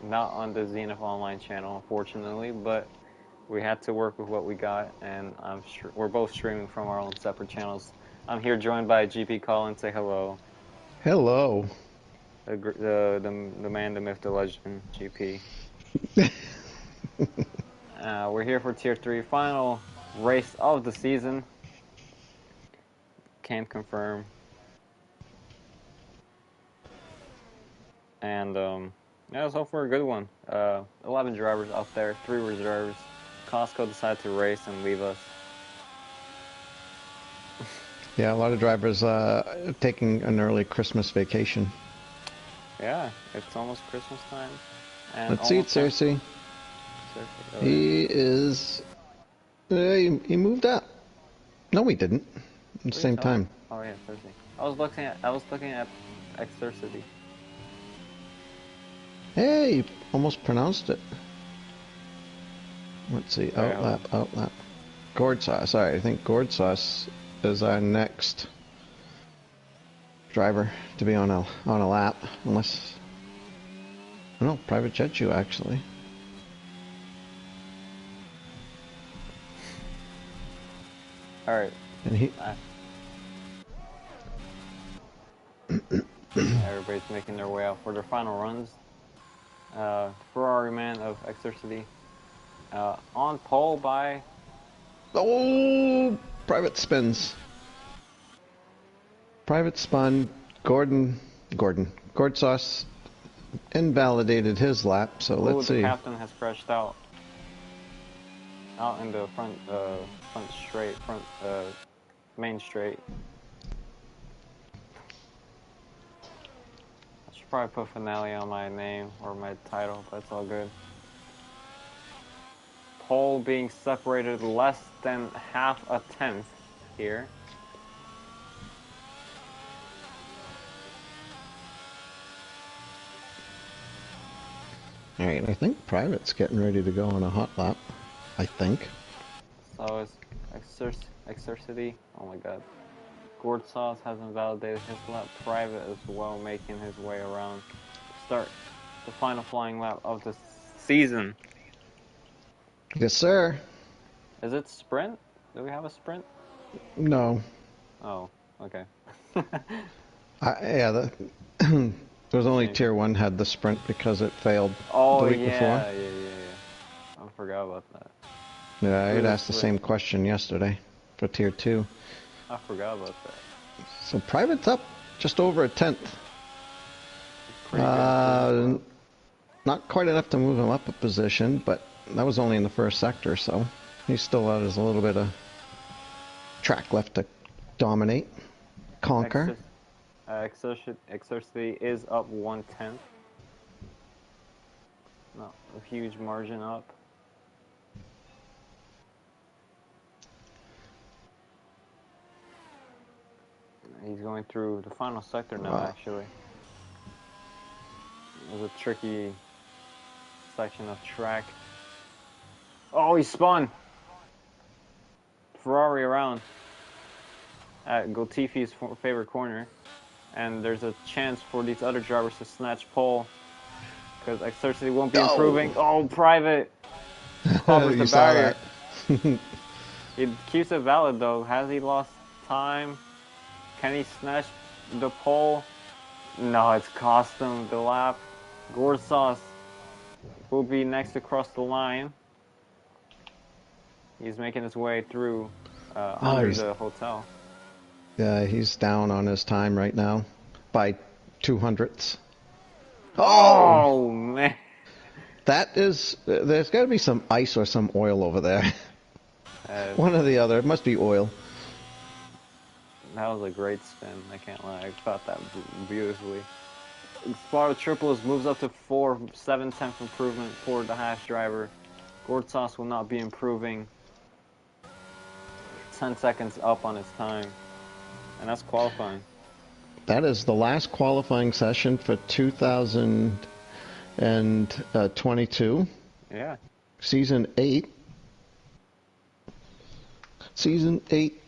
not on the Zenith Online channel, unfortunately, but we had to work with what we got, and we're both streaming from our own separate channels. I'm here joined by GP Colin. Say hello. Hello. The man, the myth, the legend, GP. We're here for Tier 3, final race of the season. Can't confirm. And yeah, let's hope for a good one. 11 drivers out there, 3 reserves. Costco decided to race and leave us. Yeah, a lot of drivers taking an early Christmas vacation. Yeah, it's almost Christmas time. And Let's see it, Cersei. He is... he moved up. No, he didn't. At the same time. Oh yeah, Thursday. I was looking at Exorcity. Hey, you almost pronounced it. Let's see. Outlap. Gourd Sauce. Sorry, I think Gourd Sauce is our next driver to be on a lap, unless no private jet you actually. All right. And he. Everybody's making their way out for their final runs. Ferrari man of Exorcity on pole by. Oh, private spins. Private spun. Gourd Sauce invalidated his lap, so let's see. The captain has crashed out in the main straight. I should probably put finale on my name or my title, but it's all good. Pole being separated less than half a tenth here. Alright, I think Private's getting ready to go on a hot lap. I think. So is Exorcity. Oh my god. Gourd Sauce hasn't validated his lap. Private as well, making his way around to start the final flying lap of the season. Yes, sir. Is it sprint? Do we have a sprint? No. Oh, okay. Yeah, there was only Tier 1 had the sprint because it failed the week before. Yeah. I forgot about that. Yeah, I had asked the same question yesterday for Tier 2. I forgot about that. So Private's up just over a tenth. Not quite enough to move him up a position, but that was only in the first sector, so he still has a little bit of track left to dominate, conquer. Exorcity is up 1/10. Not a huge margin up. He's going through the final sector now, actually. It was a tricky section of track. Oh, he spun! Ferrari around at Goltifi's favorite corner. And there's a chance for these other drivers to snatch pole. Because Exorcity won't be improving. Oh, Private! Covers the barrier. He keeps it valid though. Has he lost time? Can he snatch the pole? No, it's cost him the lap. Gourd Sauce will be next to cross the line. He's making his way through under the hotel. Yeah, he's down on his time right now by 200ths. Oh man! That is, there's got to be some ice or some oil over there. One or the other. It must be oil. That was a great spin. I can't lie. I caught that beautifully. Sparta Triples moves up to 7/10 improvement for the Haas driver. Gourd Sauce will not be improving. 10 seconds up on his time. And that's qualifying. That is the last qualifying session for 2022. Yeah. Season 8. Season 8.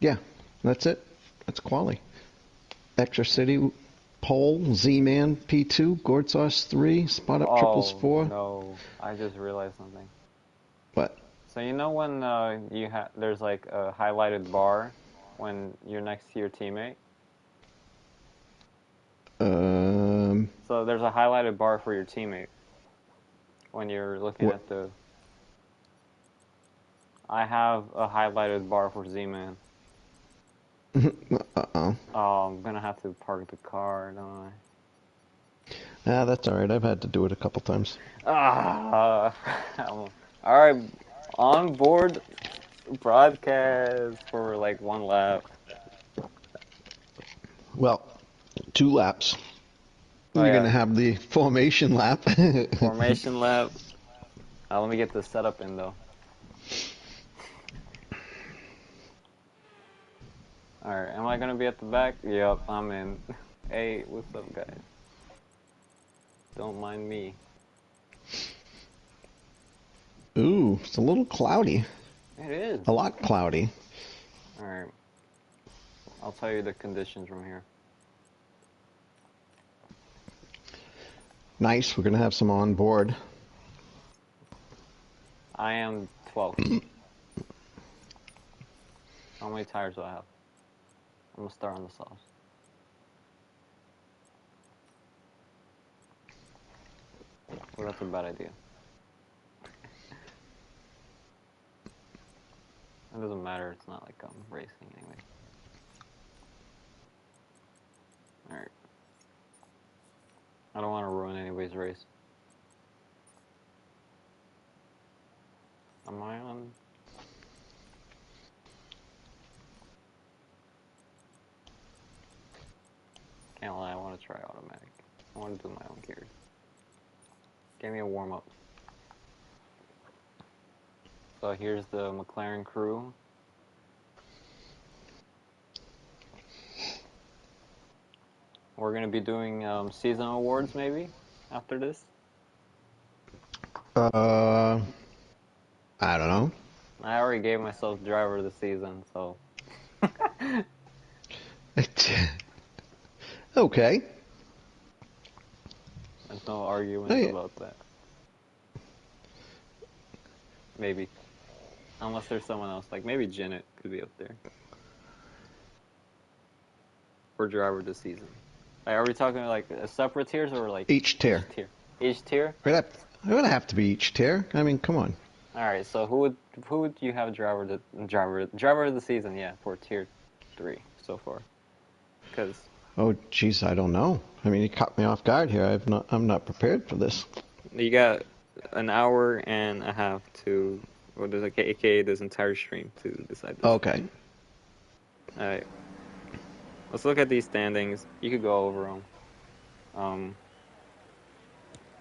Yeah, that's it. That's quali. Extra City Pole, Z-Man, P2, Gortzos 3, Spot Up Triples Oh 4. no! I just realized something. What? So you know when there's like a highlighted bar when you're next to your teammate. So there's a highlighted bar for your teammate when you're looking What? at the. I have a highlighted bar for Z-Man. Uh-oh. Oh, I'm gonna have to park the car, don't Ah, that's alright. I've had to do it a couple times. I? Ah, all right, on board broadcast for like one lap. Well, 2 laps. Oh You're going to yeah, have the formation lap. formation lap. Let me get the setup in though. All right, am I gonna be at the back? Yep, I'm in. Hey, what's up, guys? Don't mind me. Ooh, it's a little cloudy. It is. A lot cloudy. All right, I'll tell you the conditions from here. Nice. We're going to have some on board. I am 12. How many tires do I have? I'm gonna start on the sauce. Well, that's a bad idea. It doesn't matter, it's not like I'm racing anyway. Alright. I don't want to ruin anybody's race. Am I on? Can't lie, I want to try automatic. I want to do my own gears. Give me a warm-up. So here's the McLaren crew. We're going to be doing season awards maybe after this. I don't know. I already gave myself driver of the season, so. Okay. There's no arguments about that. Maybe. Unless there's someone else. Like, maybe Janet could be up there. For driver of the season. Like, are we talking like separate tiers or like... Each tier. Each tier? It would have to be each tier. I mean, come on. Alright, so who would you have driver of the season, yeah, for tier 3 so far? Because... Oh, jeez, I don't know. I mean, you caught me off guard here. I'm not prepared for this. You got an hour and a half to... Well, there's aka this entire stream to decide this. Okay. Alright. Let's look at these standings. You could go over them.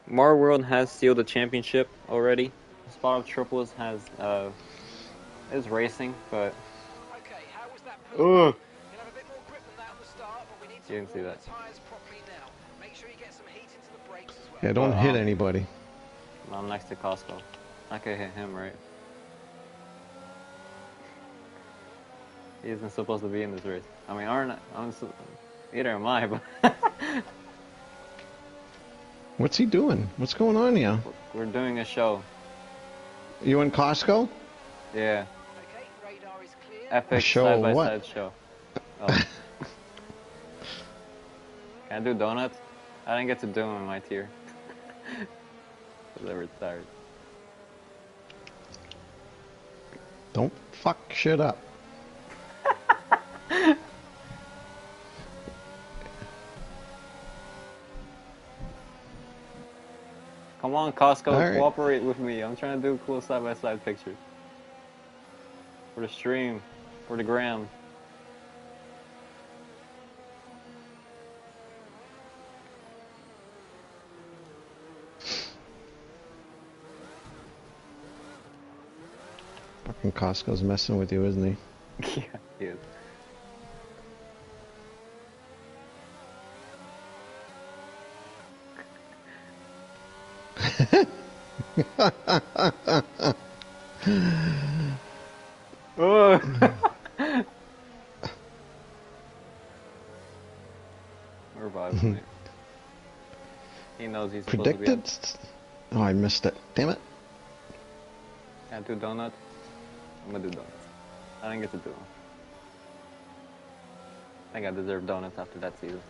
Mar World has sealed the championship already. Spot of Triples has is racing, but Okay, how was that? You'll have a bit more grip than that on the start, but we need to didn't see that. the tires properly now. Make sure you get some heat into the brakes as well. Yeah, don't hit anybody. I'm next to Costco. I could hit him, right? He isn't supposed to be in this race. I mean, neither am I, but What's he doing? What's going on here? we're doing a show. You in Costco? Yeah. Okay, radar is clear. Epic show side-by-side what? show. Oh. Can I do donuts? I didn't get to do them in my tier. Because I retired. Don't fuck shit up. Come on, Costco, All right. cooperate with me. I'm trying to do cool side-by-side pictures. For the stream. For the gram. Fucking Costco's messing with you, isn't he? Yeah, he is. We're We're vibing, mate. He knows he's supposed Predicted? to be Oh, I missed it. Damn it. on. Can't do donuts. I'm gonna do donuts. I didn't get to do them. I think I deserve donuts after that season.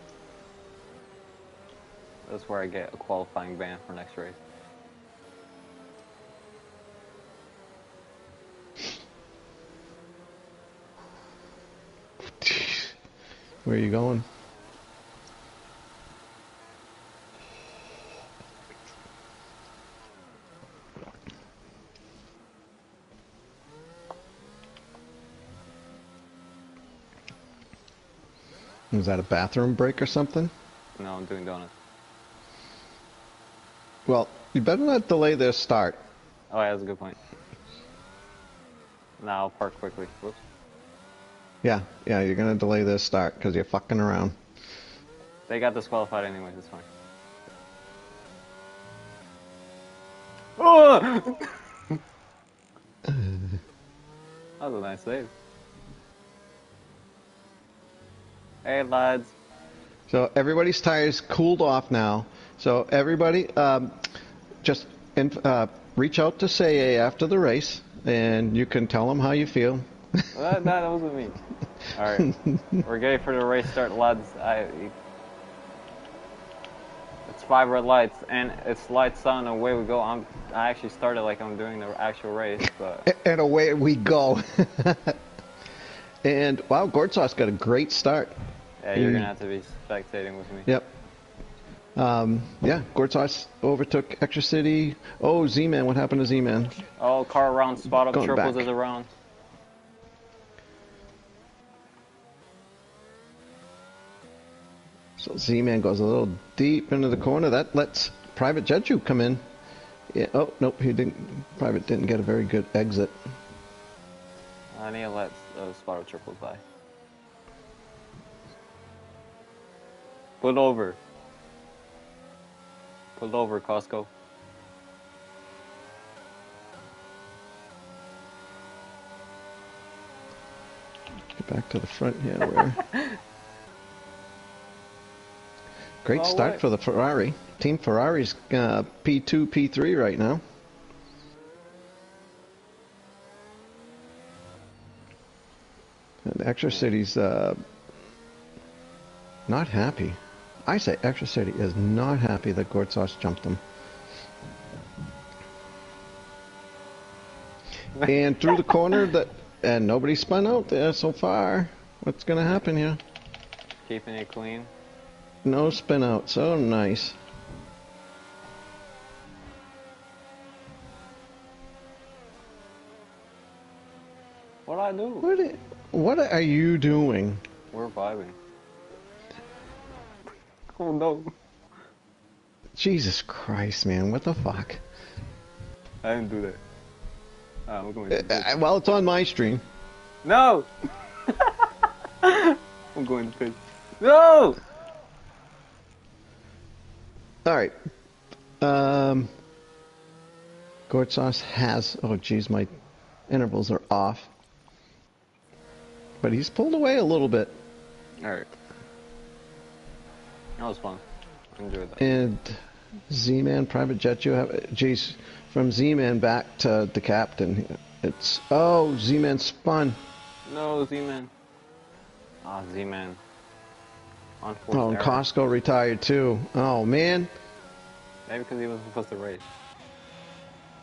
That's where I get a qualifying ban for next race. Where are you going? Was that a bathroom break or something? No, I'm doing donuts. Well, you better not delay their start. Oh, yeah, that's a good point. Now I'll park quickly. Whoops. Yeah, you're gonna delay their start because you're fucking around. They got disqualified anyways, it's fine. Oh! That was a nice save. Hey, lads. So everybody's tires cooled off now. So everybody, just reach out to Say after the race, and you can tell them how you feel. That wasn't me. Alright, we're ready for the race start, lads. It's 5 red lights, and it's lights on, and away we go. I actually started like I'm doing the actual race, but... And away we go. And, wow, Gortsau's got a great start. Yeah, you're going to have to be spectating with me. Yep. Yeah, Gortsas overtook Extra City. Oh, Z-Man, what happened to Z-Man? Oh, car around, spot up, Going triples back. is around. So Z-Man goes a little deep into the corner. That lets Private Jeju come in. Yeah. Oh, nope, he didn't. Private didn't get a very good exit. I need to let spot up triples by. Pull over. Pull over, Costco. Get back to the front here. Where? Great start for the Ferrari. Team Ferrari's P2, P3 right now. And Extra City's not happy. I say Extra City is not happy that Gortsas jumped them. And through the corner, and nobody spun out there so far. What's going to happen here? Keeping it clean. No spin out. So nice. What'd I do? What are you doing? We're vibing. Oh no. Jesus Christ, man. What the fuck? I didn't do that. I'm going to Well, it's on my stream. No! I'm going to pitch. No! Alright. Gortsas has... Oh, geez, my intervals are off. But he's pulled away a little bit. Alright. That was fun. I enjoyed that. And Z-Man, Private Jet, you have... Geez, from Z-Man back to the captain. It's... Oh, Z-Man spun. No, Z-Man. Ah, Z-Man. Unforced Oh, and error. Costco retired too. Oh, man. Maybe because he wasn't supposed to race.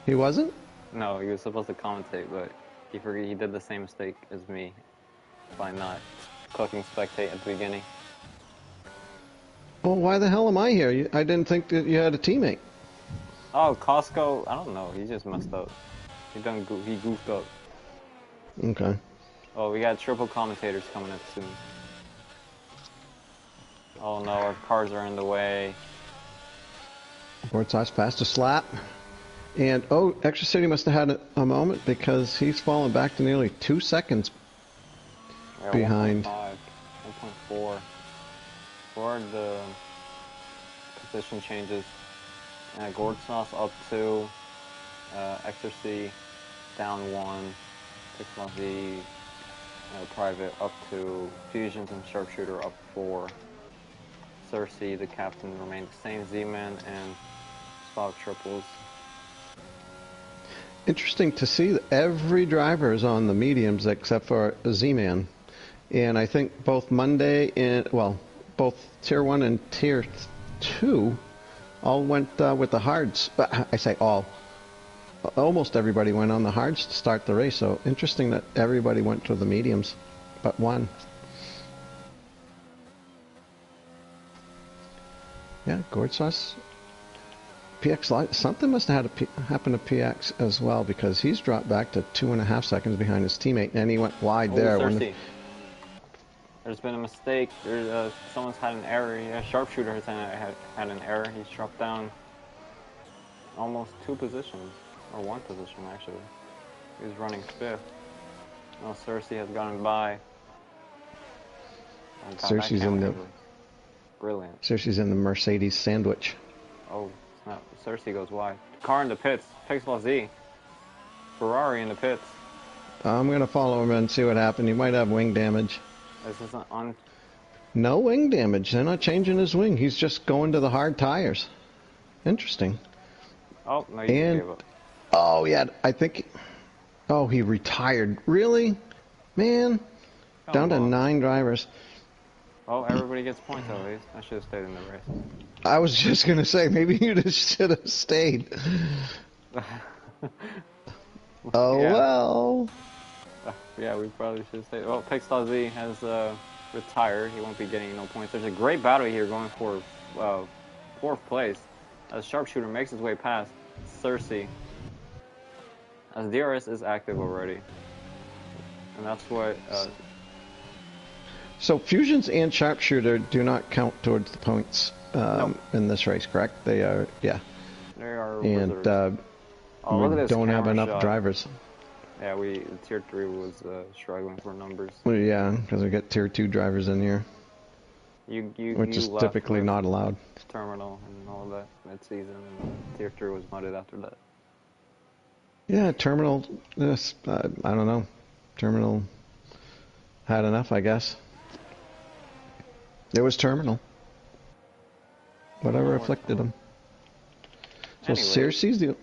He wasn't? No, he was supposed to commentate, but he forgot. He did the same mistake as me by not clicking spectate at the beginning. Well, why the hell am I here? I didn't think that you had a teammate. Oh, Costco. I don't know. He just messed up. He goofed up. Okay. Oh, we got triple commentators coming up soon. Oh no, our cars are in the way. Gortsas fastest lap. And, oh, Extra City must have had a moment because he's fallen back to nearly 2 seconds Yeah, behind. 1.4. For the position changes. Gordsnos up 2. Extra C down 1. Pixel V. Private up 2. Fusions and Sharpshooter up 4. Cersei, the captain, remained the same. Z-Man and spot triples. Interesting to see that every driver is on the mediums except for Z-Man. And I think both Monday and, well, both Tier 1 and Tier 2 all went with the hards. But I say all. Almost everybody went on the hards to start the race, so interesting that everybody went to the mediums, but one. Yeah, gourd sauce. PX Live, something must have happened to PX as well, because he's dropped back to 2.5 seconds behind his teammate, and he went wide there. There's been a mistake. There's someone's had an error. Yeah, sharpshooter has had an error. He's dropped down almost 2 positions. Or 1 position, actually. He's running 5th. Oh, Cersei has gone by. Cersei's in the... Brilliant. Cersei's in the Mercedes sandwich. Oh, snap. Cersei goes wide. Car in the pits. Pixel Z. Ferrari in the pits. I'm going to follow him and see what happened. He might have wing damage. This isn't on... No wing damage. They're not changing his wing. He's just going to the hard tires. Interesting. Oh, no, you gave up. Oh, yeah, I think... Oh, he retired. Really? Man. Down to 9 drivers. Oh, everybody gets points at least. I should have stayed in the race. I was just going to say, maybe you just should have stayed. Oh, yeah. Well. Yeah, we probably should have stayed. Well, Pixel Z has retired. He won't be getting no points. There's a great battle here going for 4th place. As Sharpshooter makes his way past Cersei. As DRS is active already. And that's what... So Fusions and Sharpshooter do not count towards the points in this race, correct? They are, yeah. They are and we don't have enough shot. drivers. Yeah, Tier 3 was struggling for numbers. Well, yeah, because we get Tier 2 drivers in here. Which is typically not allowed. Terminal and all of that mid-season, and Tier 3 was mudded after that. Yeah, Terminal, I don't know. Terminal had enough, I guess. It was Terminal. Whatever afflicted him. So anyway. Cersei's the...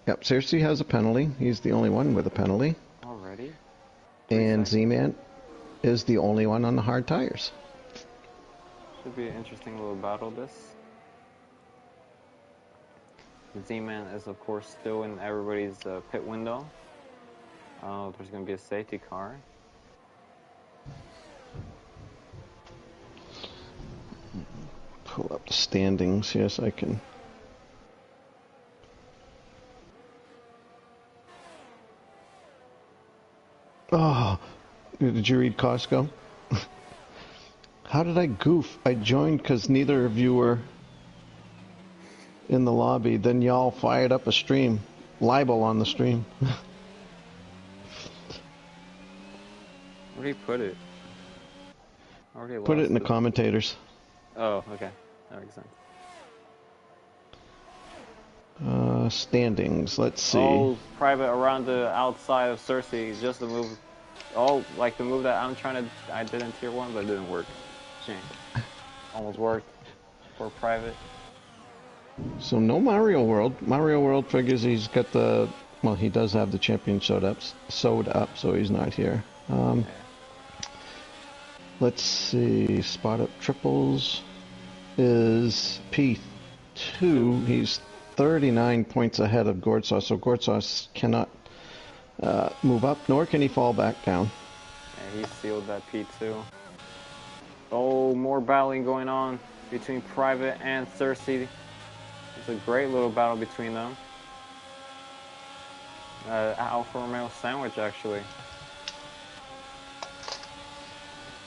Yep, Cersei has a penalty. He's the only one with a penalty. Already? And Z-Man is the only one on the hard tires. Should be an interesting little battle, this. Z-Man is, of course, still in everybody's pit window. There's going to be a safety car. Pull up the standings. Yes, I can. Oh, did you read Costco? How did I goof? I joined because neither of you were in the lobby. Then y'all fired up a stream. Libel on the stream. Where do you put it? Put it in the commentators. Oh, okay. That makes sense. Standings. Let's see. Oh, private around the outside of Cersei. Just the move. Oh, like the move that I did in Tier 1, but it didn't work. Shame. Almost worked for private. So no Mario World. Mario World figures he's got the... Well, he does have the champion sewed up, so he's not here. Okay. Let's see. Spot up triples is P2. He's 39 points ahead of Gourd Sauce, so Gourd Sauce cannot move up, nor can he fall back down. And he sealed that P2. Oh, more battling going on between Private and Cersei. It's a great little battle between them. Alfa Romeo sandwich, actually.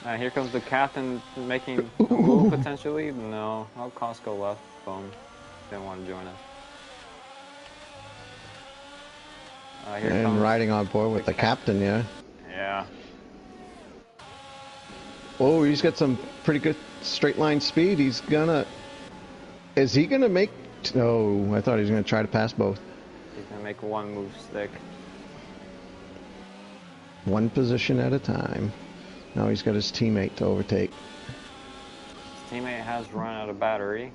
Here comes the captain making a move, potentially. No. Oh, Costco left. Boom. Didn't want to join us. Here and comes riding on board with the captain, yeah. Yeah. Oh, he's got some pretty good straight line speed. He's gonna... Is he gonna make... Oh, I thought he was gonna try to pass both. He's gonna make one move stick. One position at a time. Now he's got his teammate to overtake. His teammate has run out of battery.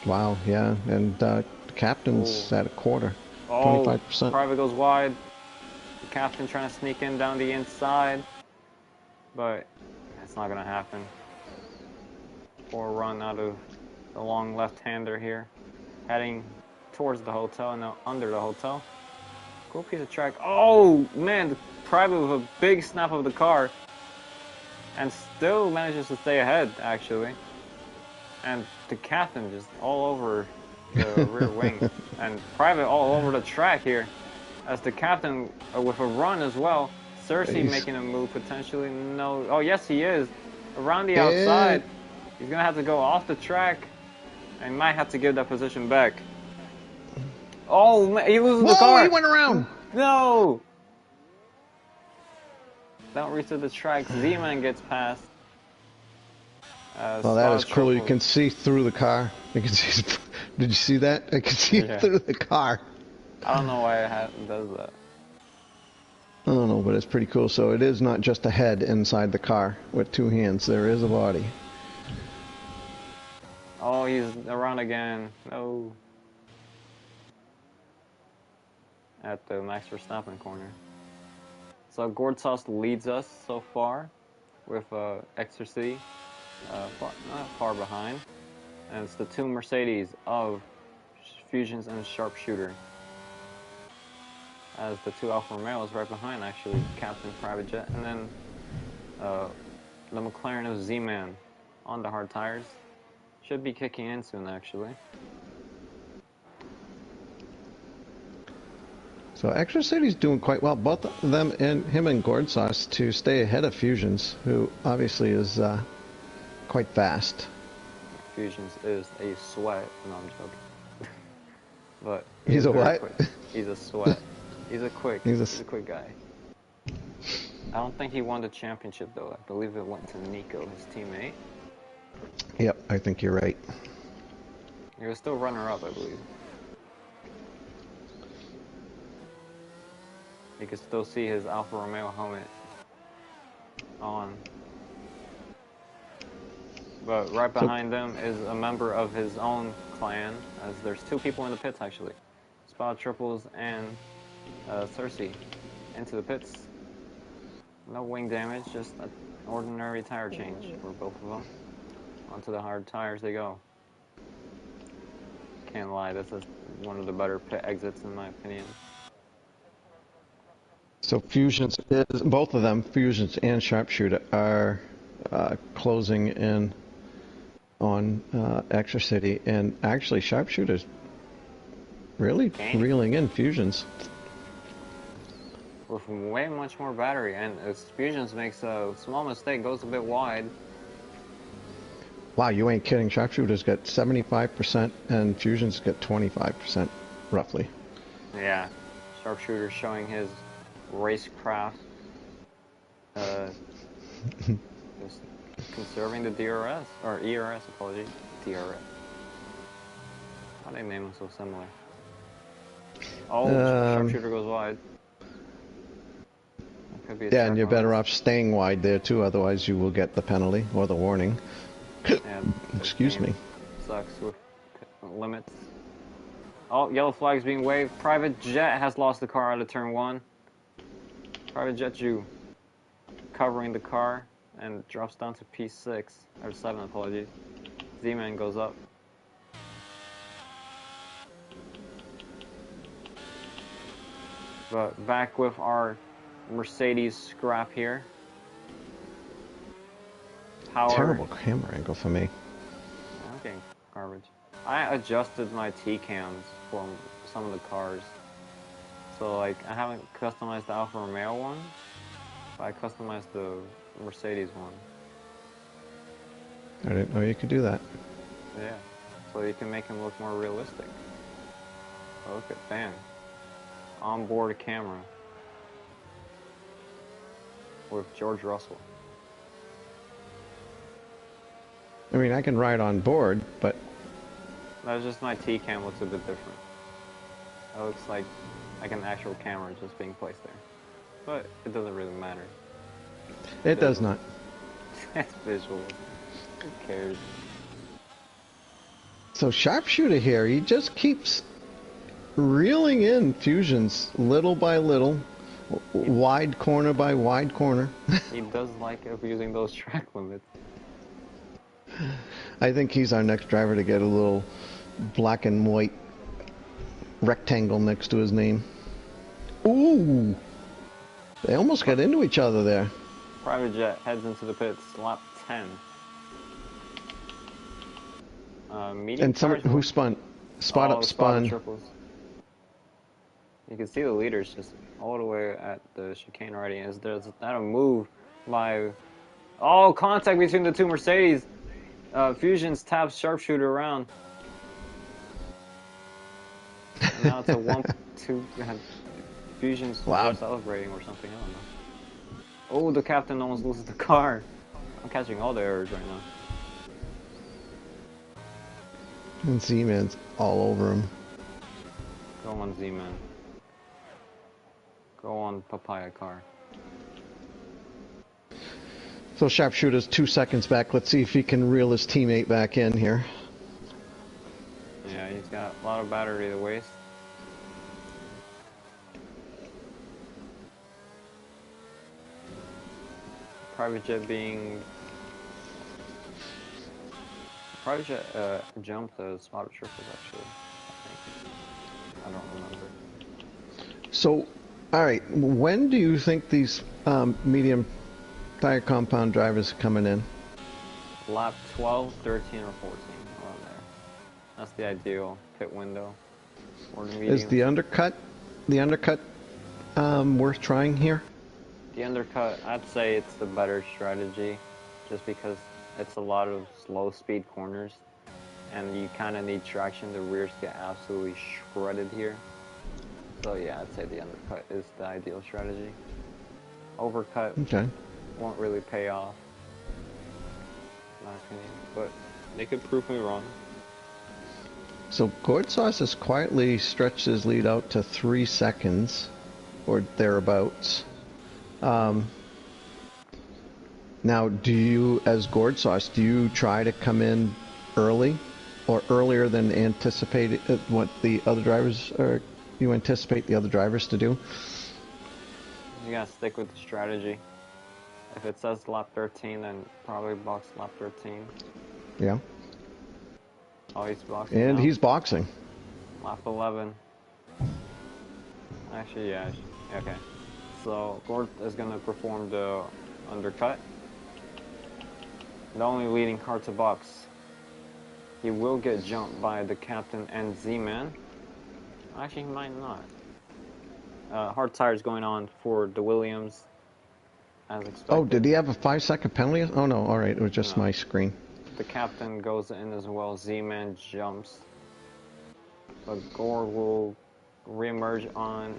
Wow, yeah, and the captain's at a quarter, Oh, 25%. private goes wide. The captain trying to sneak in down the inside, but it's not gonna happen. Poor run out of the long left-hander here, heading towards the hotel and now under the hotel. Cool piece of track. Oh man, the private with a big snap of the car, and still manages to stay ahead actually. And the captain just all over the rear wing, and private all over the track here. As the captain with a run as well. Cersei making a move potentially. No. Oh, yes, he is. Around the outside. He's going to have to go off the track. And might have to give that position back. Oh, man, he loses the car. He went around. No. Don't reset the track. Z-Man gets past. Well, that is cool. You can see through the car. You can see. Did you see that? I can see through the car. I don't know why it does that. I don't know, but it's pretty cool. So it is not just a head inside the car with two hands. There is a body. Oh, he's around again. No. At the Max Verstappen corner. So Gortsas leads us so far with Exercity not far behind. And it's the two Mercedes of Fusions and Sharpshooter. As the two Alfa Romeos right behind, actually, Captain Private Jet, and then the McLaren of Z-Man on the hard tires. Should be kicking in soon, actually. So Extra City's doing quite well, both of them and him and Gordsauce, to stay ahead of Fusions, who obviously is quite fast. Fusions is a sweat. No, I'm joking. But he's a what? Quick. He's a sweat. He's a quick guy. I don't think he won the championship though. I believe it went to Nico, his teammate. Yep, I think you're right. He was still runner-up, I believe. You can still see his Alfa Romeo helmet on. But right behind them is a member of his own clan, as there's two people in the pits actually. Spot Triples and Cersei into the pits. No wing damage, just an ordinary tire change for both of them. Onto the hard tires they go. Can't lie, this is one of the better pit exits in my opinion. So Fusions is, both of them, Fusions and Sharpshooter, are closing in on Extra City, and actually Sharpshooter's really reeling in Fusions. With way much more battery, and Fusions makes a small mistake, goes a bit wide. Wow, you ain't kidding. Sharpshooter's got 75% and Fusion's got 25%, roughly. Yeah, Sharpshooter showing his racecraft. Just conserving the DRS, or ERS, apologies. DRS. Why they name them so similar? Oh, Sharpshooter goes wide. Yeah, and you're better off staying wide there too, otherwise you will get the penalty or the warning. Yeah, Excuse me. Sucks with limits. Oh, yellow flag's being waved. Private Jet has lost the car out of turn 1. Private Jet Jew covering the car and drops down to P6, or 7, apologies. Z-Man goes up. But back with our Mercedes scrap here. Power. Terrible camera angle for me. I'm getting garbage. I adjusted my T-cams for some of the cars. So like, I haven't customized the Alfa Romeo one, but I customized the Mercedes one. I didn't know you could do that. Yeah, so you can make them look more realistic. Oh, look at bam. Onboard camera with George Russell. I mean, I can ride on board, but... That's just my T-cam looks a bit different. It looks like an actual camera just being placed there. But it doesn't really matter. It does not. That's visual. Who cares? So Sharpshooter here, he just keeps reeling in fusions little by little, wide corner by wide corner. He does like abusing those track limits. I think he's our next driver to get a little black and white rectangle next to his name. Ooh! They almost got into each other there. Private Jet heads into the pits, lap 10. Medium And some tires who will- spun? Spot up spun. Triples. You can see the leaders just all the way at the chicane already. Is there's not a move by... Oh, contact between the two Mercedes. Fusions taps Sharpshooter around. Now it's a 1-2. Fusions Wow. celebrating or something. I don't know. Oh, the captain almost loses the car. I'm catching all the errors right now. And Z-Man's all over him. Go on, Z-Man. Go on, Papaya car. So Sharpshooter's 2 seconds back. Let's see if he can reel his teammate back in here. Yeah, he's got a lot of battery to waste. Private Jet being... Private Jet jumped the spotted triples actually, I think. I don't remember. So, alright, when do you think these medium tire compound drivers are coming in? Lap 12, 13, or 14, around there. That's the ideal pit window. Or the medium. Is the undercut worth trying here? The undercut, I'd say it's the better strategy, just because it's a lot of slow speed corners, and you kind of need traction. The rears get absolutely shredded here. So yeah, I'd say the undercut is the ideal strategy. Overcut Okay. won't really pay off, in my opinion, but they could prove me wrong. So Gordsauce has quietly stretched his lead out to 3 seconds, or thereabouts. Now, do you, as Gordsauce, do you try to come in early, or earlier than anticipated? What the other drivers are? You anticipate the other drivers to do? You gotta stick with the strategy. If it says lap 13, then probably box lap 13. Yeah. Oh, he's boxing And now. he's boxing. Lap 11. Actually, yeah. Okay. So, Gord is going to perform the undercut. The only leading car to box. He will get jumped by the captain and Z-Man. Actually, he might not. Hard tires going on for the Williams, as expected. Oh, did he have a 5-second penalty? Oh no, alright, it was just No. my screen. The captain goes in as well. Z-Man jumps. But Gord will re-emerge on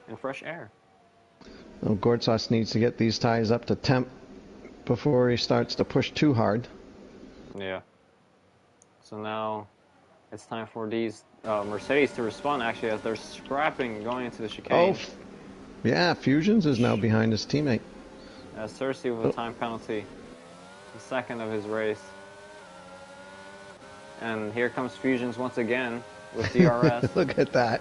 in fresh air. Well, Gordsauce needs to get these tires up to temp before he starts to push too hard. Yeah. So now it's time for these Mercedes to respond, actually, as they're scrapping going into the chicane. Oh, yeah, Fusions is now behind his teammate. Cersei with a time penalty. The second of his race. And here comes Fusions once again with DRS. Look at that.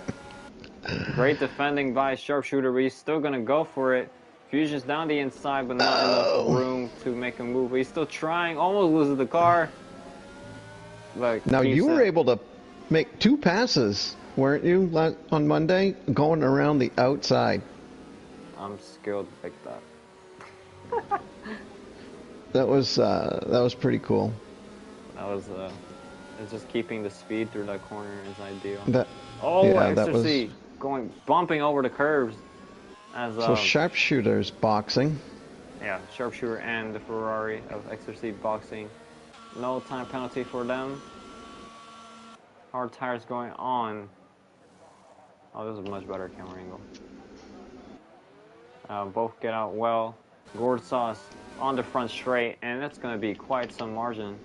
Great defending by Sharpshooter, but he's still going to go for it. Fusion's down the inside, but not enough room to make a move. But he's still trying, almost loses the car. But Now, keeps you were it. able to make 2 passes, weren't you, on Monday? Going around the outside. I'm skilled like that. That was pretty cool. That was it's just keeping the speed through that corner is ideal. That, Oh, yeah, that was... Ecstasy bumping over the curves. As So Sharpshooter's boxing. yeah, Sharpshooter and the Ferrari of Ecstasy boxing. No time penalty for them. Hard tires going on. Oh, this is a much better camera angle. Both get out well. Gord Sauce on the front straight, and that's going to be quite some margin.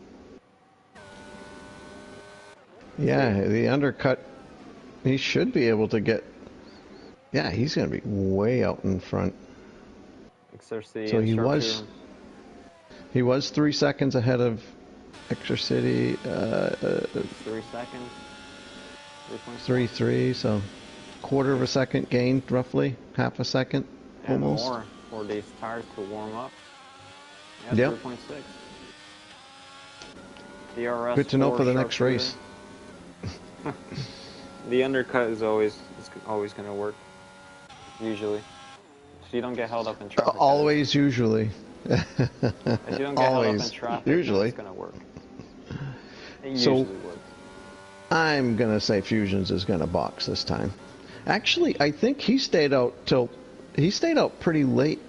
Yeah, the undercut, he should be able to get... Yeah, he's going to be way out in front. Exercy So and he Sharpshooter. was... He was 3 seconds ahead of Extra City. 3 seconds. 3.3, so quarter of a second gained, roughly half a second, And almost. more for these tires to warm up. Yeah, Yep. 3.6. DRS Good to know for the next sharpshooter. race. The undercut is always going to work. Usually, if you don't get held up in traffic. Always, usually. If you don't get held up in traffic, usually. it's going to work. It So, usually works. I'm gonna say Fusions is gonna box this time. Actually, I think he stayed out pretty late.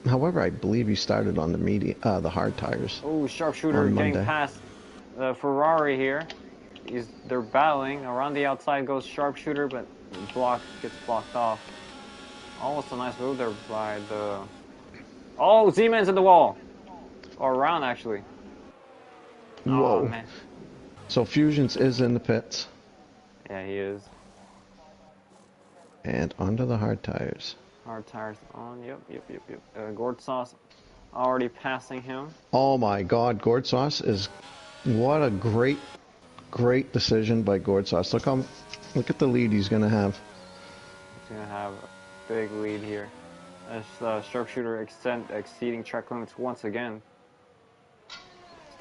However, I believe he started on the hard tires. Oh, sharpshooter getting past the Ferrari here. They're battling. Around the outside goes sharpshooter, but gets blocked off. Almost a nice move there by the... Oh, Z-Man's in the wall. Or around, actually. Whoa. Oh, man. So Fusions is in the pits. Yeah, he is. And onto the hard tires. Hard tires on. Yep. Gord Sauce already passing him. Oh my God, Gord Sauce is... What a great decision by Gord Sauce. Look at the lead he's gonna have. He's gonna have a big lead here. As sharpshooter exceeding track limits once again. He's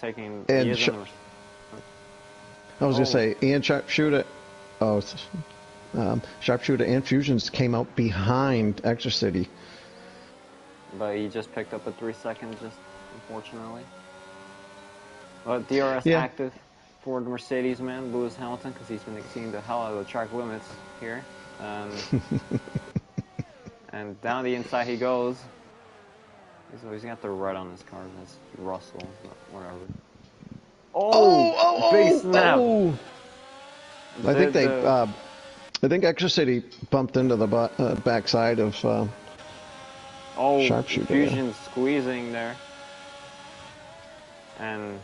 taking... And I was gonna say, Ian Sharpshooter, Sharpshooter and Fusions came out behind Extra City. But he just picked up a 3 second, unfortunately. But DRS Yeah. active for the Mercedes man, Lewis Hamilton, because he's been exceeding the hell out of the track limits here. And down the inside he goes. He's got the red on his car. That's Russell, but whatever. Big snap. Oh. I think Extra City bumped into the backside of Sharpshooter. Fusion squeezing there. And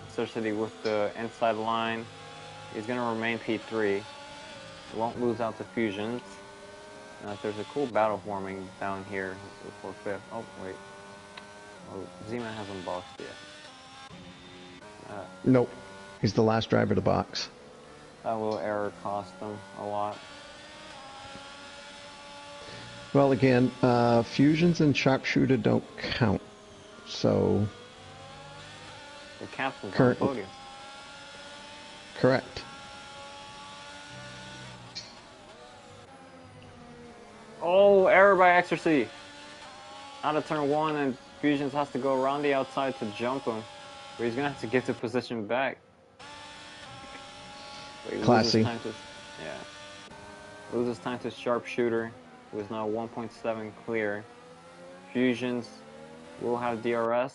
Extra City with the inside line. He's going to remain P3. He won't lose out to Fusions. There's a cool battle forming down here for 5th. Oh, wait. Oh, Z-Man hasn't boxed yet. Nope. He's the last driver to box. That little error cost them a lot. Well, again, Fusions and Sharpshooter don't count. So... The captain's on the podium. Correct. Oh, error by Extra City. Out of turn 1, and Fusions has to go around the outside to jump him. But he's going to have to get the position back. Classy. Loses time to Sharpshooter, who is now 1.7 clear. Fusions will have DRS.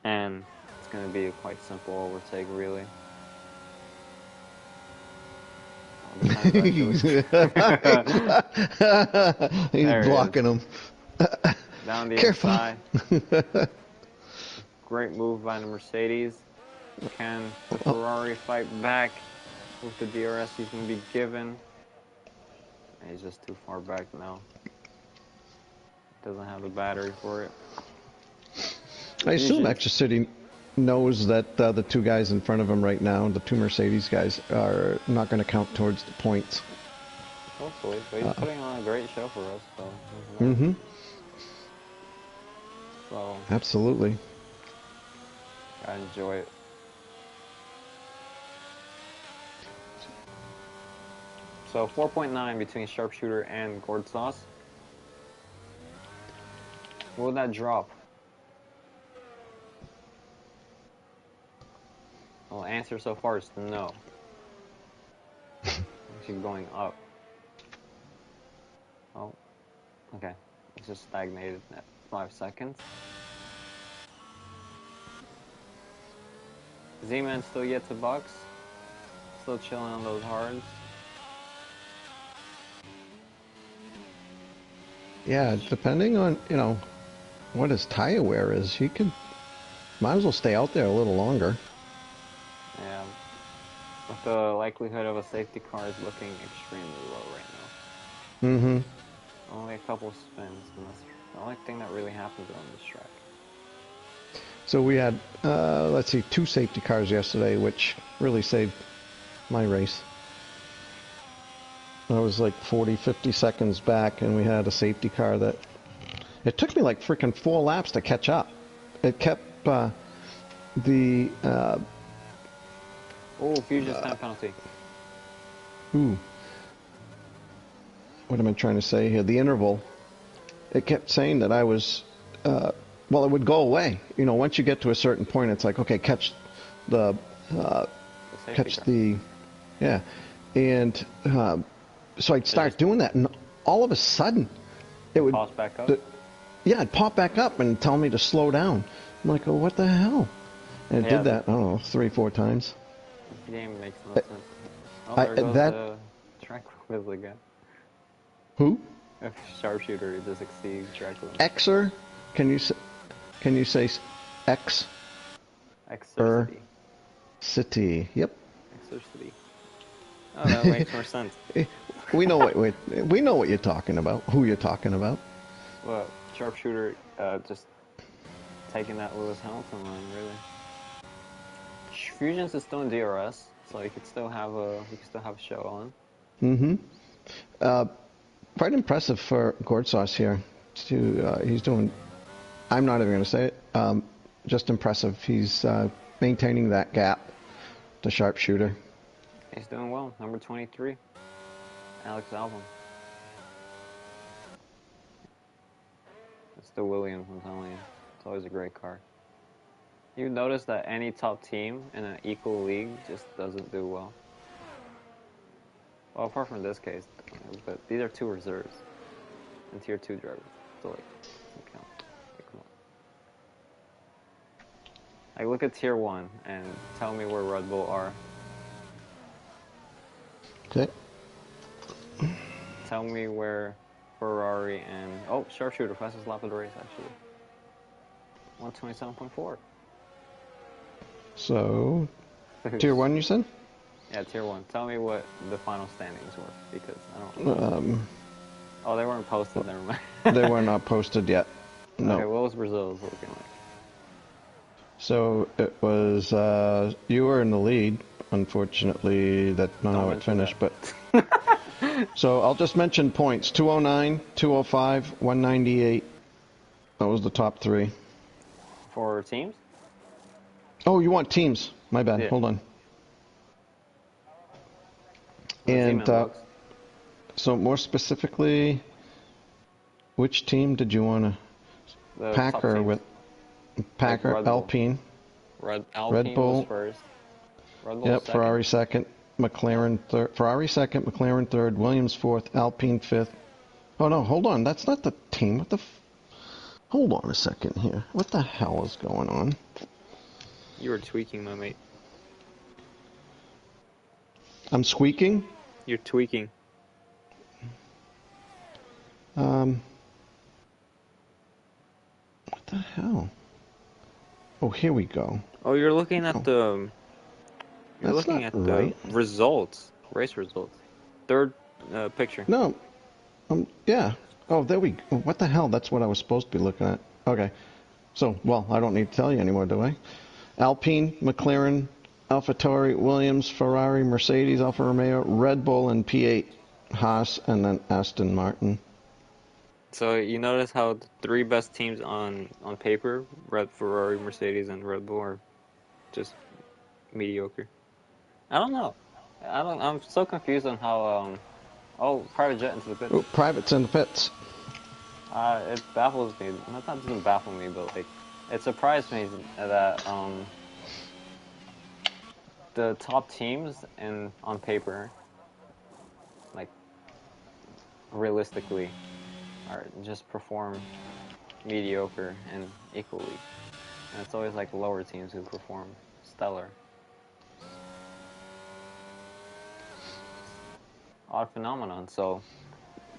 And it's going to be a quite simple overtake, really. He's blocking him. Down the Careful. inside. Great move by the Mercedes. Can the Ferrari fight back with the DRS he's going to be given? He's just too far back now. Doesn't have the battery for it. I assume Extra City knows that the two guys in front of him right now, the two Mercedes guys, are not going to count towards the points. Hopefully, but he's putting on a great show for us. So. Mm-hmm. So. Absolutely. I enjoy it. So 4.9 between Sharpshooter and Gord Sauce. Will that drop? Well, the answer so far is no. Actually going up. Oh, okay. It's just stagnated at 5 seconds. Z-Man still yet to box. Still chilling on those hards. Yeah, depending on, what his tire wear is, he might as well stay out there a little longer. Yeah. But the likelihood of a safety car is looking extremely low right now. Mm-hmm. Only a couple spins, and that's The only thing that really happens on this track. So we had, let's see, 2 safety cars yesterday, which really saved my race. I was like 40, 50 seconds back, and we had a safety car that... It took me like freaking 4 laps to catch up. It kept the... Oh, Fusion's time penalty. Ooh. What am I trying to say here? The interval. It kept saying that I was... well, it would go away. You know, once you get to a certain point, it's like, okay, catch the... catch car. the... Yeah. And... so I'd start doing that, and all of a sudden, it would... Pause back up? Yeah, it'd pop back up and tell me to slow down. I'm like, oh, what the hell? And it did that, I don't know, 3-4 times. This game makes no sense. Oh, there goes the track quiz again. Who? If sharpshooter just exceeds track limit. Xer? Can you say X? Exercity. City. Yep. Exercity. Oh, that makes more sense. We know what you're talking about. Who you're talking about? Well, sharpshooter just taking that Lewis Hamilton line, really. Fusions is still in DRS, so you could still have a show on. Mm-hmm. Quite impressive for Gordsauce here. He's doing. I'm not even going to say it. Just impressive. He's maintaining that gap to sharpshooter. He's doing well. Number 23, Alex Albon. It's the Williams, I'm telling you. It's always a great car. You notice that any top team in an equal league just doesn't do well. Well, apart from this case, but these are 2 reserves and tier 2 drivers. So like, doesn't count. Like, come on. Like, look at tier 1 and tell me where Red Bull are. Okay. Tell me where Ferrari and... Oh, sharpshooter, fastest lap of the race, actually. 127.4. So, tier 1, you said? Yeah, tier 1. Tell me what the final standings were, because I don't... oh, they weren't posted, never mind. They were not posted yet. No. Okay, what was Brazil's looking like? So, it was, you were in the lead. Unfortunately, that's not how it finished, but... So, I'll just mention points. 209, 205, 198. That was the top 3. For teams? Oh, you want teams. My bad. Yeah. Hold on. The And team inbox. so more specifically, which team did you want to... The top Packer teams. with... Packer, Red Bull. Alpine. Alpine Red Bull. was first. Red Bull Yep, second. Ferrari second. McLaren third. Ferrari second, McLaren third, Williams fourth, Alpine fifth. Oh no, hold on. That's not the team. What the... Hold on a second here. What the hell is going on? You were tweaking, my mate. I'm squeaking? You're tweaking. What the hell? Oh, here we go. Oh, you're looking at the... You're That's looking not at the right. results. Race results. Third picture. No. Yeah. Oh, there we go. What the hell? That's what I was supposed to be looking at. Okay. So, well, I don't need to tell you anymore, do I? Alpine, McLaren, AlphaTauri, Williams, Ferrari, Mercedes, Alfa Romeo, Red Bull, and P8, Haas, and then Aston Martin. So you notice how the 3 best teams on paper, Ferrari, Mercedes, and Red Bull, are just mediocre. I don't know. I'm so confused on how. Oh, private jet into the pit. Oh, privates in the pits. It baffles me. That doesn't baffle me, but like, it surprised me that the top teams on paper, like, realistically, are just perform mediocre and equally, and it's always like lower teams who perform stellar. Odd phenomenon. So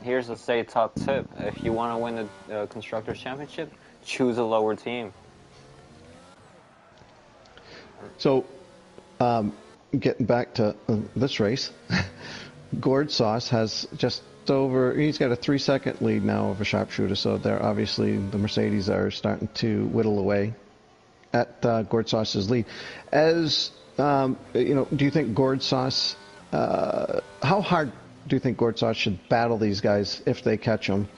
here's a top tip: if you want to win the Constructors' Championship, choose a lower team. So, getting back to this race, Gord Sauce has just over. He's got a 3-second lead now over Sharpshooter. So they're obviously the Mercedes are starting to whittle away at Gord Sauce's lead. As you know, do you think Gord Sauce? How hard do you think Gord Sauce should battle these guys if they catch him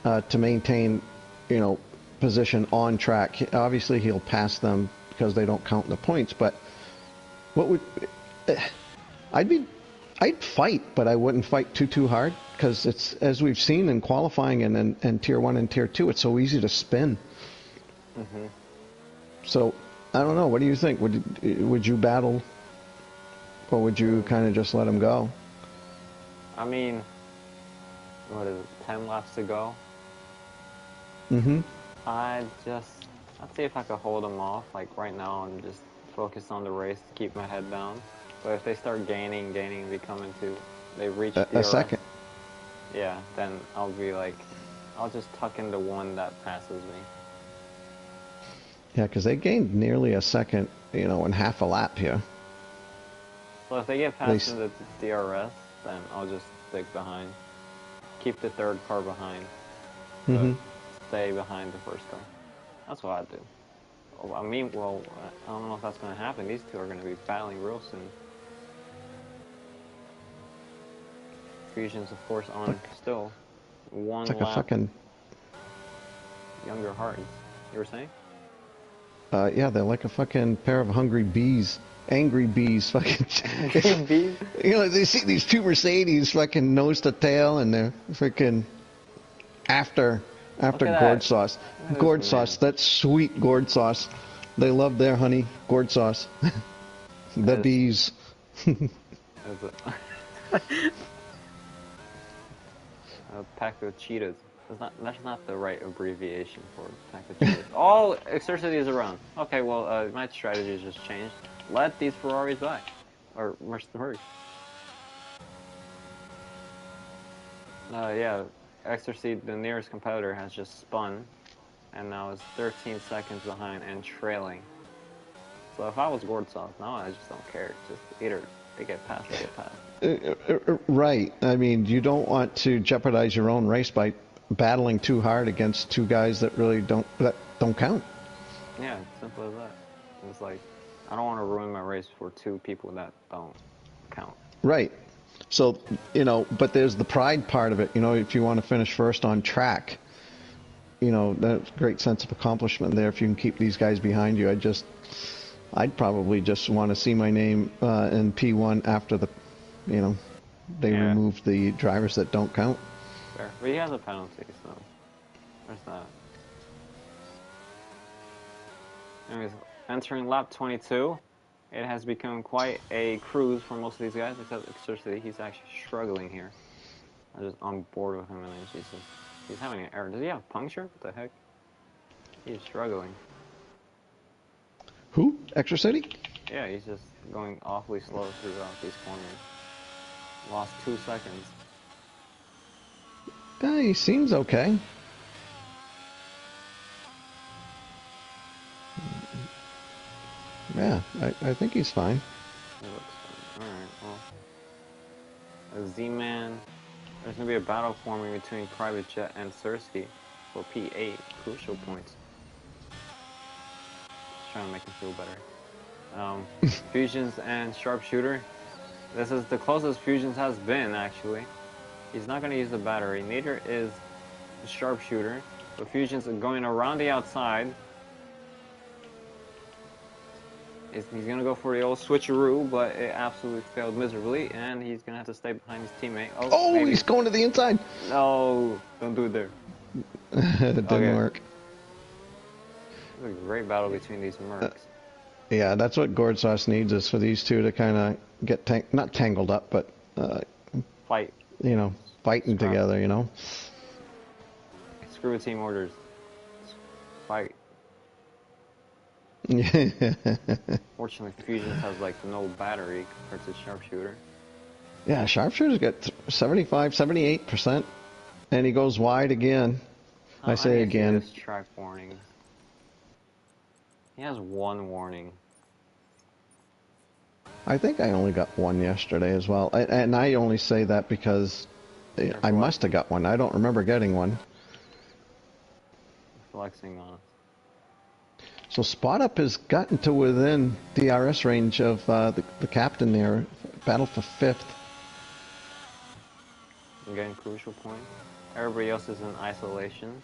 to maintain, you know, position on track? Obviously, he'll pass them because they don't count the points. But what would I'd fight, but I wouldn't fight too hard because it's, as we've seen in qualifying and Tier 1 and Tier 2, it's so easy to spin. Mm-hmm. So I don't know. What do you think? Would you battle, or would you kind of just let him go? I mean, what is it? 10 laps to go. Mm-hmm. I'd see if I could hold them off. Like right now, I'm just focused on the race to keep my head down. But if they start gaining, they reach A second. Yeah, then I'll be like, I'll just tuck into one that passes me. Yeah, because they gained nearly a second, you know, in half a lap here. So if they get past into the DRS, then I'll just stick behind. Keep the third car behind. Mm-hmm. Stay behind the first car. That's what I'd do. Oh, I mean, well, I don't know if that's going to happen. These two are going to be battling real soon. Fusion's, of course, on still. One like lap. A fucking... Younger hearts. You were saying? Yeah, they're like a fucking pair of hungry bees. Angry bees, fucking. Angry bees? You know, they see these two Mercedes fucking nose to tail, and they're freaking after gourd sauce. Gourd sauce, that's sweet gourd sauce. They love their honey, gourd sauce. The bees. A pack of cheetahs. That's not the right abbreviation for a pack of cheetahs. All Exercity is around. Okay, well, my strategy has just changed. Let these Ferraris by. Or Mercedes. Yeah, Exercy, the nearest competitor, has just spun, and now is 13 seconds behind and trailing. So if I was Gord Sauce, now I just don't care. Just either they get past, they get past. Right. I mean, you don't want to jeopardize your own race by battling too hard against two guys that really don't count. Yeah, it's simple as that. It's like, I don't want to ruin my race for two people that don't count. Right. So, you know, but there's the pride part of it. You know, if you want to finish first on track, you know, that's a great sense of accomplishment there if you can keep these guys behind you. I'd probably just want to see my name in P1 after they remove the drivers that don't count. Fair. But he has a penalty, so there's that. Anyways, entering lap 22, it has become quite a cruise for most of these guys, except Exercity. He's actually struggling here. I'm just on board with him, and then he's having an error. Does he have a puncture? What the heck? He's struggling. Who? Extra City? Yeah, he's just going awfully slow throughout these corners. Lost 2 seconds. Yeah, he seems okay. Yeah, I think he's fine. He looks fine. Alright, well. A Z-Man. There's going to be a battle forming between Private Jet and Cersei for P8 crucial points. Just trying to make him feel better. Fusions and Sharpshooter. This is the closest Fusions has been, actually. He's not going to use the battery. Neither is the Sharpshooter. But Fusions are going around the outside. He's going to go for the old switcheroo, but it absolutely failed miserably, and he's going to have to stay behind his teammate. Oh, maybe. He's going to the inside. No, don't do it there. It didn't work. It's a great battle between these mercs. Yeah, that's what Gord Sauce needs, is for these two to kind of get not tangled up, but fight. You know, fighting together. You know. Screw team orders. Fight. Fortunately, Fusions has like no battery compared to Sharpshooter. Yeah, Sharpshooter's got 75, 78%, and he goes wide again. I say again. His track warnings. He has one warning. I think I only got one yesterday as well, and I only say that because I must have got one. I don't remember getting one. Flexing on us. So Spot Up has gotten to within DRS range of the captain there. Battle for 5th. I'm getting crucial points. Everybody else is in isolation.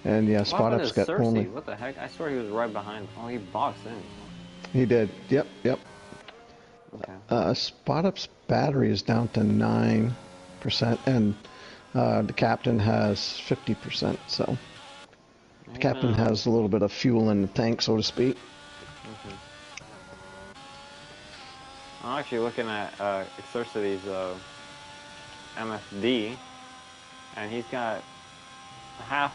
And yeah, What Spot happened Up's to got Cersei? only... What the heck? I swear he was right behind. Oh, he boxed in. He did. Yep. Okay. Spot Up's battery is down to 9%, and the captain has 50%. So the captain has a little bit of fuel in the tank, so to speak. I'm actually looking at Exercity's MFD, and he's got half.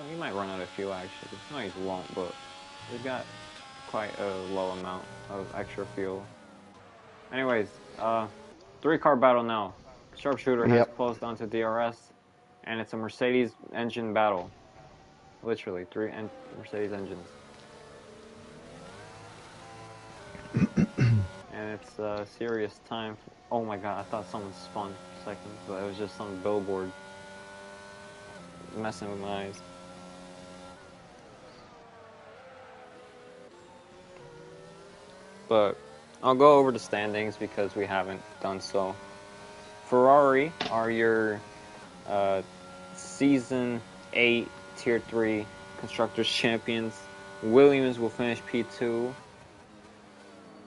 He might run out of fuel actually. No, he won't, but he's got quite a low amount of extra fuel. Anyways, 3-car battle now. Sharpshooter has closed onto DRS, and it's a Mercedes engine battle. Literally, 3 Mercedes engines. And it's a serious time. Oh my god, I thought someone spun for a second, but it was just some billboard messing with my eyes. But I'll go over the standings because we haven't done so. Ferrari are your Season 8 Tier 3 Constructors Champions. Williams will finish P2.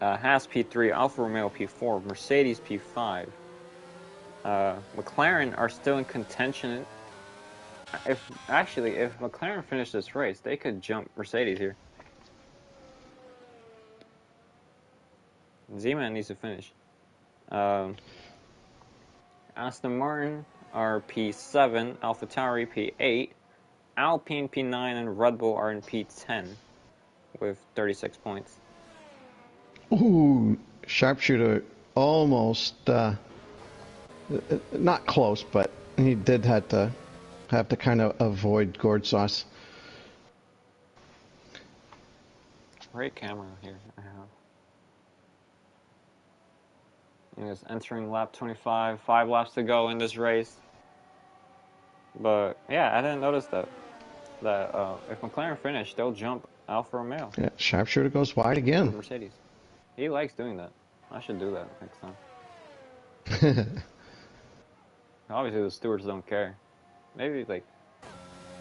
Haas P3, Alfa Romeo P4, Mercedes P5. McLaren are still in contention. If McLaren finished this race, they could jump Mercedes here. Z-Man needs to finish. Aston Martin are P7, AlphaTauri P8, Alpine P9, and Red Bull are in P10 with 36 points. Ooh, Sharpshooter almost, not close, but he did have to kind of avoid gourd sauce. Great camera here I have. He is entering lap 25, 5 laps to go in this race. But yeah, I didn't notice that if McLaren finish, they'll jump Alfa Romeo. Yeah, Sharpshooter goes wide again. Mercedes. He likes doing that. I should do that next time. Obviously, the stewards don't care. Maybe, like,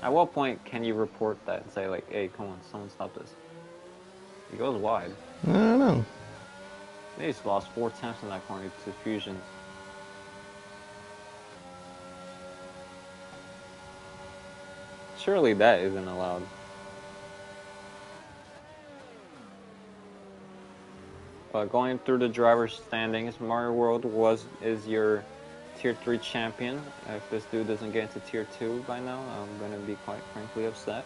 at what point can you report that and say, like, hey, come on, someone stop this? He goes wide. I don't know. He's lost 4 tenths in that corner to fusions. Surely that isn't allowed. But going through the driver's standings, Mario World is your Tier 3 champion. If this dude doesn't get into Tier 2 by now, I'm going to be quite frankly upset.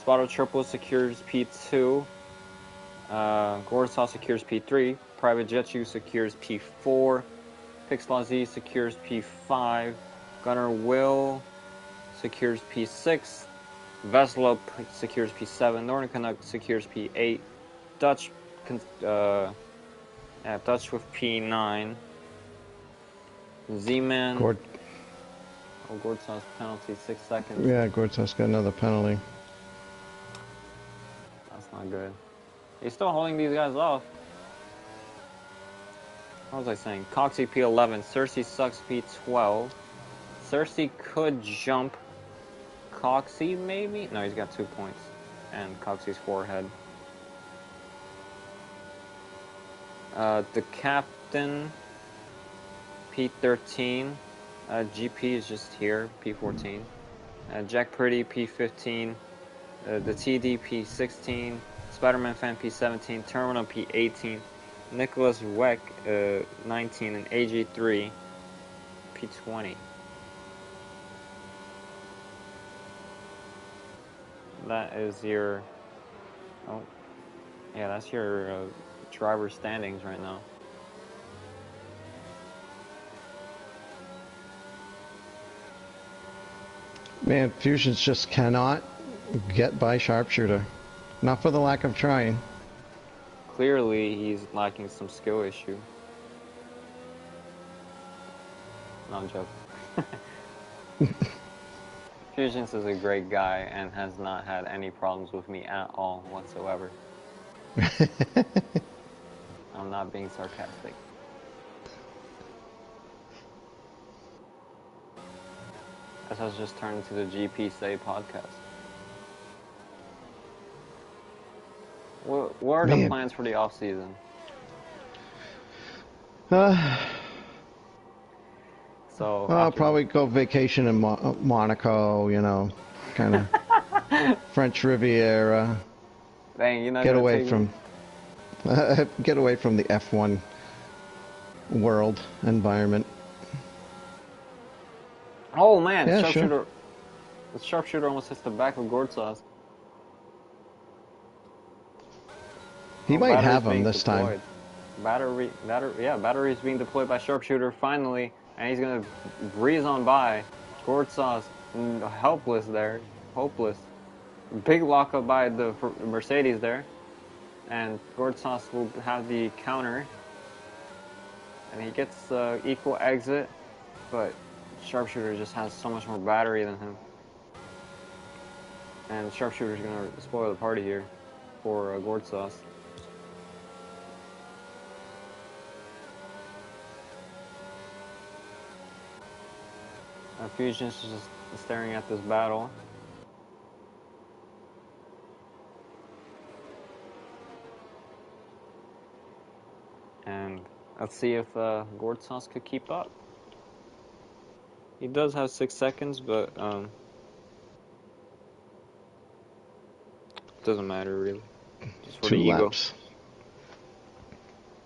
Spotto Triple secures P2. Gorsaw secures P3. Private Jetchu secures P4. Pixelazi secures P5. Gunner Will secures P6. Veslo secures P7. Northern Canuck secures P8. Dutch with P9. Z-Man. Gordsaw's penalty, 6 seconds. Yeah, Gordsaw's got another penalty. That's not good. He's still holding these guys off. What was I saying? Coxie P11, Cersei sucks P12. Cersei could jump Coxie, maybe? No, he's got 2 points. And Coxie's 4 ahead. The captain, P13. GP is just here, P14. Jack Pretty, P15. The TD, P16. Spider-Man Fan, P17. Terminal, P18. Nicholas Weck, 19. And AG3, P20. That is your... Oh. Yeah, that's your driver standings right now. Man, Fusions just cannot get by Sharpshooter. Not for the lack of trying. clearly he's lacking some skill issue. No, I'm joking. Fusions is a great guy and has not had any problems with me at all whatsoever. I'm not being sarcastic. This has just turned into the GP Say podcast. What are the plans for the off season? So I'll probably go vacation in Monaco, you know, kind of French Riviera. Dang, you're not get gonna away take from get away from the F1 world environment. Oh man, Yeah, sharpshooter! sure. The sharpshooter almost hits the back of Gortsas. He might have him this time. Battery is being deployed by sharpshooter finally, and he's gonna breeze on by. Gortsas helpless there, hopeless. Big lockup by the Mercedes there, and Gortsas will have the counter, and he gets equal exit, but sharpshooter just has so much more battery than him, and sharpshooter's gonna spoil the party here for Gortsas. Fusion's just staring at this battle. And let's see if Gortsas could keep up. He does have 6 seconds, but doesn't matter really. Just for 2 the ego. laps.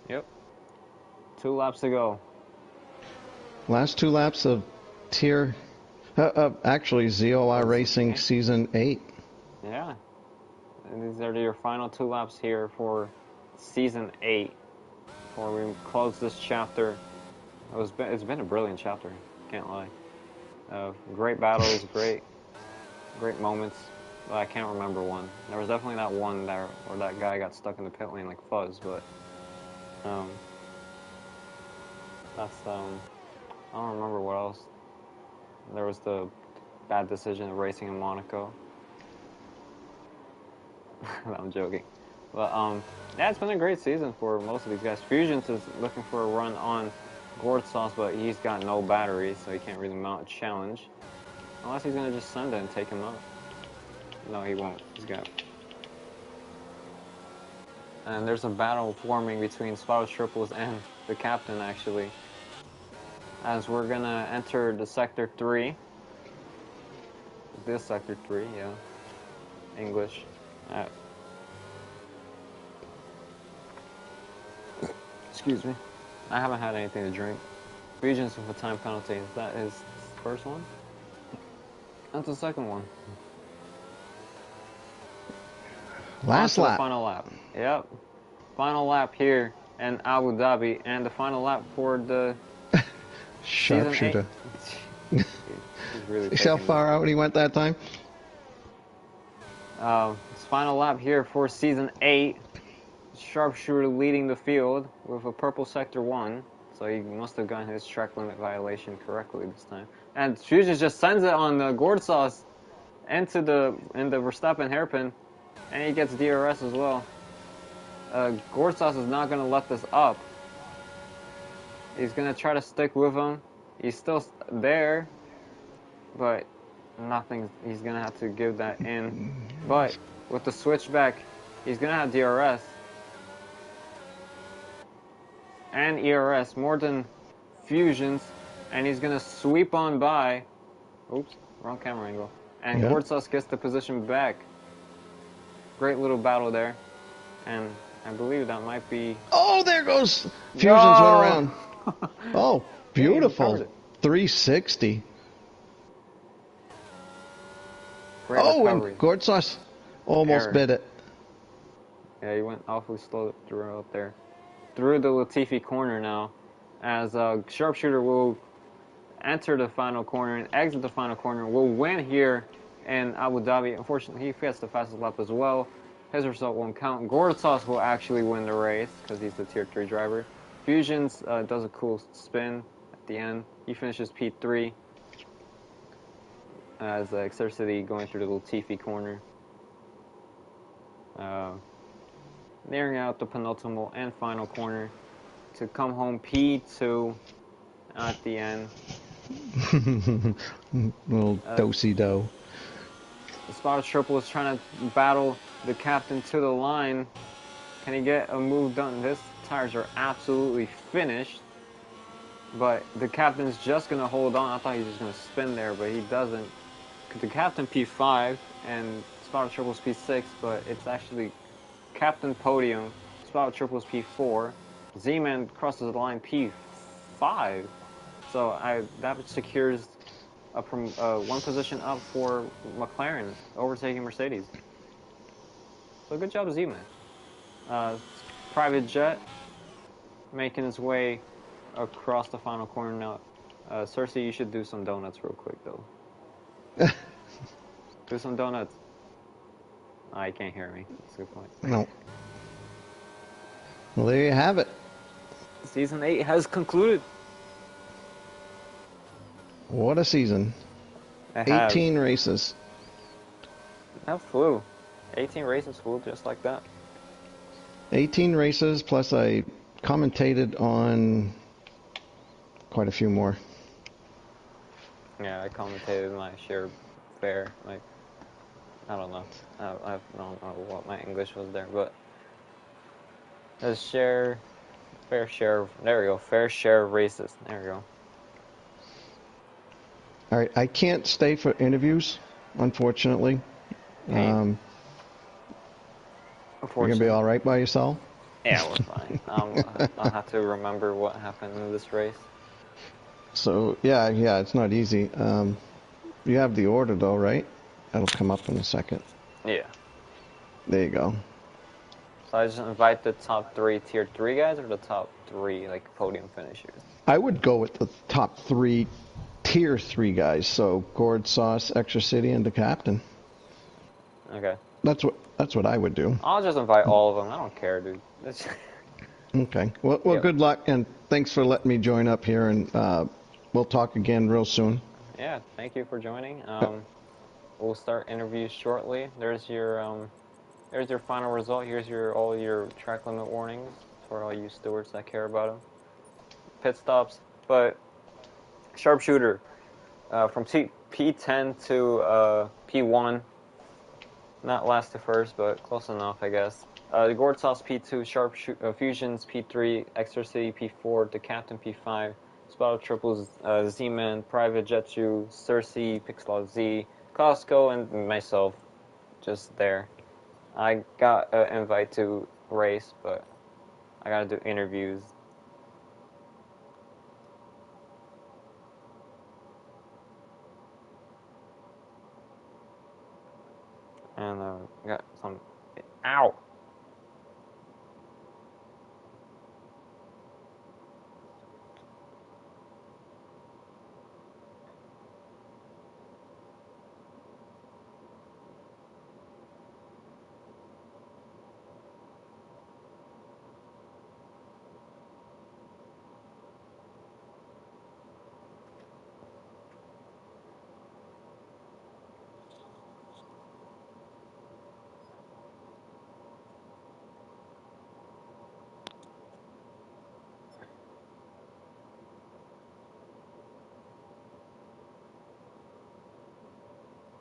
Yep. 2 laps to go. Last 2 laps of actually ZOR Racing Season 8. Yeah. And these are your final 2 laps here for Season 8. Before we close this chapter. It's been a brilliant chapter, can't lie. Great battles, great moments. Well, I can't remember one. There was definitely that one there where that guy got stuck in the pit lane like Fuzz, but that's I don't remember what else. There was the bad decision of racing in Monaco. I'm joking. But yeah, it's been a great season for most of these guys. Fusions is looking for a run on Gortsas, but he's got no battery, so he can't really mount a challenge. Unless he's gonna just send it and take him out. No, he won't. He's got. And there's a battle forming between Spotters Triples and the captain, actually. As we're gonna enter the Sector 3. This Sector 3, yeah. English. Excuse me. I haven't had anything to drink. Fusions with a time penalty. Is that his first one? That's the second one. Last lap. Final lap. Yep. Final lap here in Abu Dhabi, and the final lap for the Sharpshooter. Really see how far out he went that time? It's final lap here for Season 8. Sharpshooter leading the field with a purple Sector 1. So he must have gotten his track limit violation correctly this time. And Fusions just sends it on the Gortsas into the Verstappen hairpin. And he gets DRS as well. Gortsas is not going to let this up. He's going to try to stick with him. He's still there. But nothing. He's going to have to give that in. But with the switchback, he's going to have DRS. And ERS more than Fusions. And he's going to sweep on by. Oops, wrong camera angle. And Gortsas gets the position back. Great little battle there. And I believe that might be... Oh, there goes! Fusions went around. Oh, beautiful. 360. Great recovery. And Gortsas almost bit it. Yeah, he went awfully slow throughout there. Through the Latifi corner now, as Sharpshooter will enter the final corner and exit the final corner, will win here in Abu Dhabi. Unfortunately, he gets the fastest lap as well. His result won't count. Gortsas will actually win the race because he's the Tier 3 driver. Fusions does a cool spin at the end. He finishes P3 as Exercity going through the Latifi corner. Nearing out the penultimate and final corner to come home P2 at the end. Little do-si-do. The Spotted Triple is trying to battle the captain to the line. Can he get a move done? His tires are absolutely finished. But the captain's just going to hold on. I thought he was just going to spin there, but he doesn't. The captain P5 and Spotted Triple's P6, but it's actually captain podium, Spotted Triple's P4. Z-Man crosses the line P5. So that secures one position up for McLaren, overtaking Mercedes. So good job, Z-Man. Private jet making its way across the final corner now. Cersei, you should do some donuts real quick, though. Do some donuts. Oh, you can't hear me. That's a good point. No. Well, there you have it. Season 8 has concluded. What a season. 18 races. That flew. 18 races flew just like that. 18 races, plus I commentated on quite a few more. Yeah, I commentated my fair. Like, I don't know. I don't know what my English was there, but fair share. There we go. Fair share of races. There we go. All right, I can't stay for interviews, unfortunately. Hey. You're gonna be all right by yourself? Yeah, we're fine. I'll have to remember what happened in this race. So yeah, it's not easy. You have the order though, right? That'll come up in a second. Yeah. There you go. So I just invite the top 3 Tier 3 guys, or the top 3 like podium finishers? I would go with the top 3 Tier 3 guys. So Gord, Sauce, Extra City, and the captain. Okay. That's what I would do. I'll just invite all of them. I don't care, dude. Okay. Well, Yep. Good luck, and thanks for letting me join up here, and we'll talk again real soon. Yeah, thank you for joining. We'll start interviews shortly. There's your final result. Here's all your track limit warnings for all you stewards that care about them. Pit stops, but sharpshooter from P10 to P1. Not last to first, but close enough, I guess. The Gortsas P2, Fusions P3, Extra City P4, the Captain P5, Spotted Triples, Z-Man, Private Jetsu, Cersei, Pixel Z, Costco, and myself, just there. I got an invite to race, but I gotta do interviews. And got some. Ow!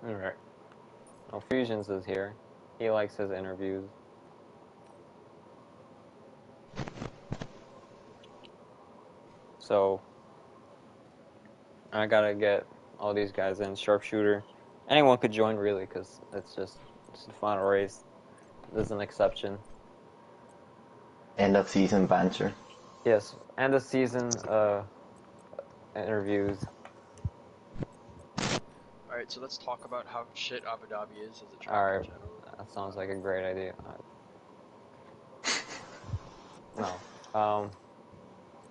Alright. Well, Fusions is here. He likes his interviews. So, I gotta get all these guys in. Sharpshooter. Anyone could join, really, because it's the final race. There's an exception. End of season banter. Yes, end of season interviews. Alright, so let's talk about how shit Abu Dhabi is as a track Alright, in general. that sounds like a great idea. No.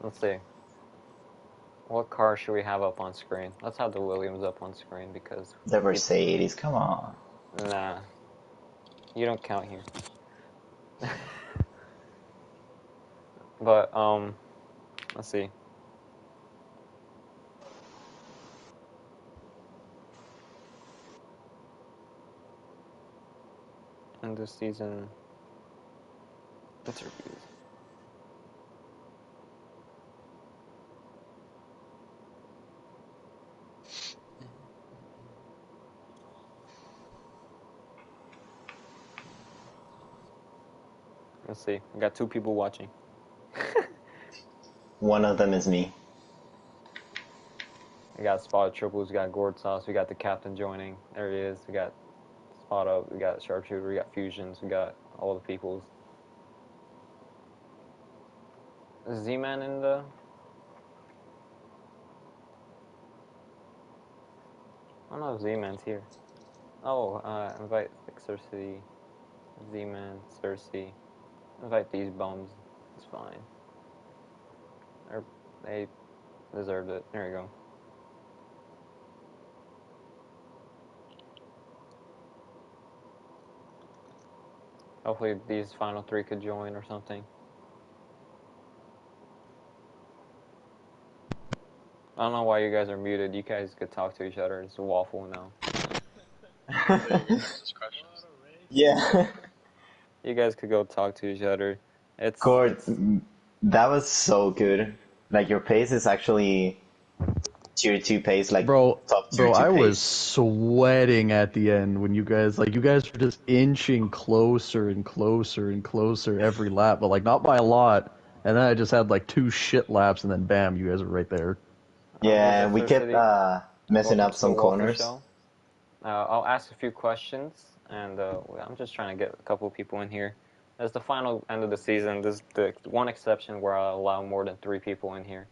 Let's see. What car should we have up on screen? Let's have the Williams up on screen because... The Mercedes, come on. Nah. You don't count here. But let's see. And this season interviews. Let's see. I got 2 people watching. One of them is me. We got spotted triples, we got gourd sauce, we got the captain joining. There he is. We got spot up, we got sharpshooter, we got fusions, we got all the peoples. Is Z-Man in the... I don't know if Z-Man's here. Oh, invite Cersei, Z-Man, Cersei. Invite these bums. It's fine. They deserved it. There you go. Hopefully these final 3 could join or something. I don't know why you guys are muted. You guys could talk to each other. It's a waffle now. Yeah. You guys could go talk to each other. Gord, that was so good. Like, your pace is actually tier 2 pace, like Bro, top tier 2 I pace. was sweating at the end when you guys were just inching closer and closer and closer every lap, but like not by a lot. And then I just had like 2 shit laps, and then bam, you guys are right there. Yeah, we kept messing Welcome up to some the Waffle corners. Show. I'll ask a few questions, and I'm just trying to get a couple of people in here. It's the final end of the season. This is the one exception where I'll allow more than 3 people in here.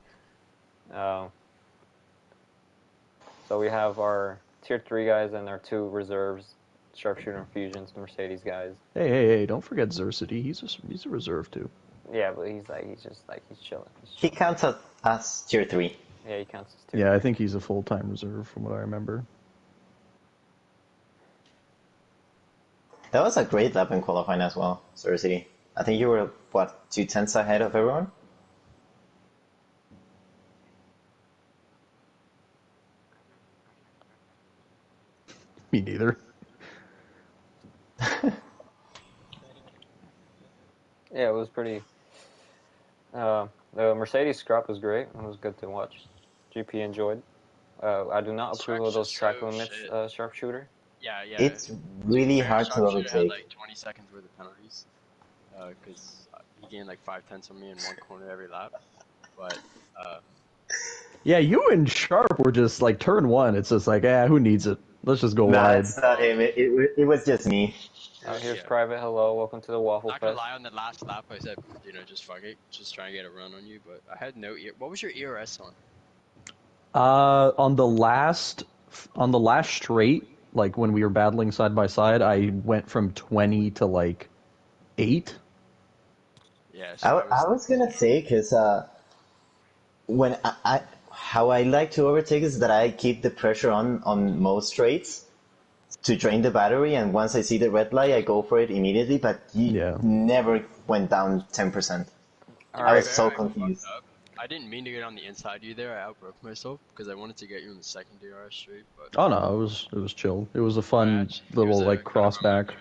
So we have our tier 3 guys and our 2 reserves, sharpshooter and fusions, Mercedes guys. Hey! Don't forget Xerxity. He's a reserve too. Yeah, but he's chilling. He counts as tier 3. Yeah, he counts as 2. Yeah, I think he's a full-time reserve from what I remember. That was a great lap in qualifying as well, Cersei. I think you were, what, 2/10 ahead of everyone? Me neither. Yeah, it was pretty... the Mercedes scrap was great. It was good to watch. GP enjoyed. I do not approve of those track limits, sharpshooter. Yeah. It's really hard to Sharpshooter had overtake. like 20 seconds worth of penalties. Because he gained like 5/10 on me in one corner every lap. But, Yeah, you and Sharp were just like turn 1. It's just like, who needs it? Let's just go Nah, wide. it's not him. It was just me. Here's Private. Hello, welcome to the Waffle not gonna Fest. lie, on the last lap I said, just fuck it. Just try and get a run on you. But I had no ear. What was your ERS on? On the last straight, like when we were battling side by side, I went from 20 to like 8. Yeah, so I was gonna say, because when how I like to overtake is that I keep the pressure on most straights to drain the battery, and once I see the red light, I go for it immediately, but you never went down 10%. I was so confused. I didn't mean to get on the inside of you there. I outbroke myself because I wanted to get you in the second DRS straight. But Oh no, it was chill. It was a fun little like cross back.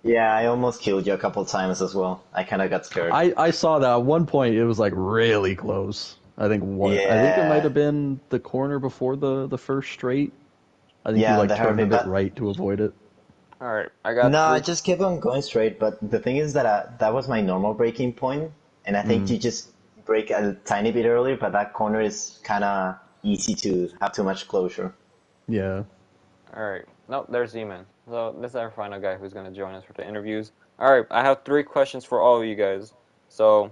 Yeah, I almost killed you a couple times as well. I kind of got scared. I saw that at one point. It was like really close. I think it might have been the corner before the first straight. I think you like turned a bit right to avoid it. All right, I got. No, I just kept on going straight. But the thing is that that was my normal braking point, and I think you just brake a tiny bit earlier. But that corner is kind of easy to have too much closure. Yeah. All right. Nope, there's Z-Man. So this is our final guy who's going to join us for the interviews. All right, I have 3 questions for all of you guys. So,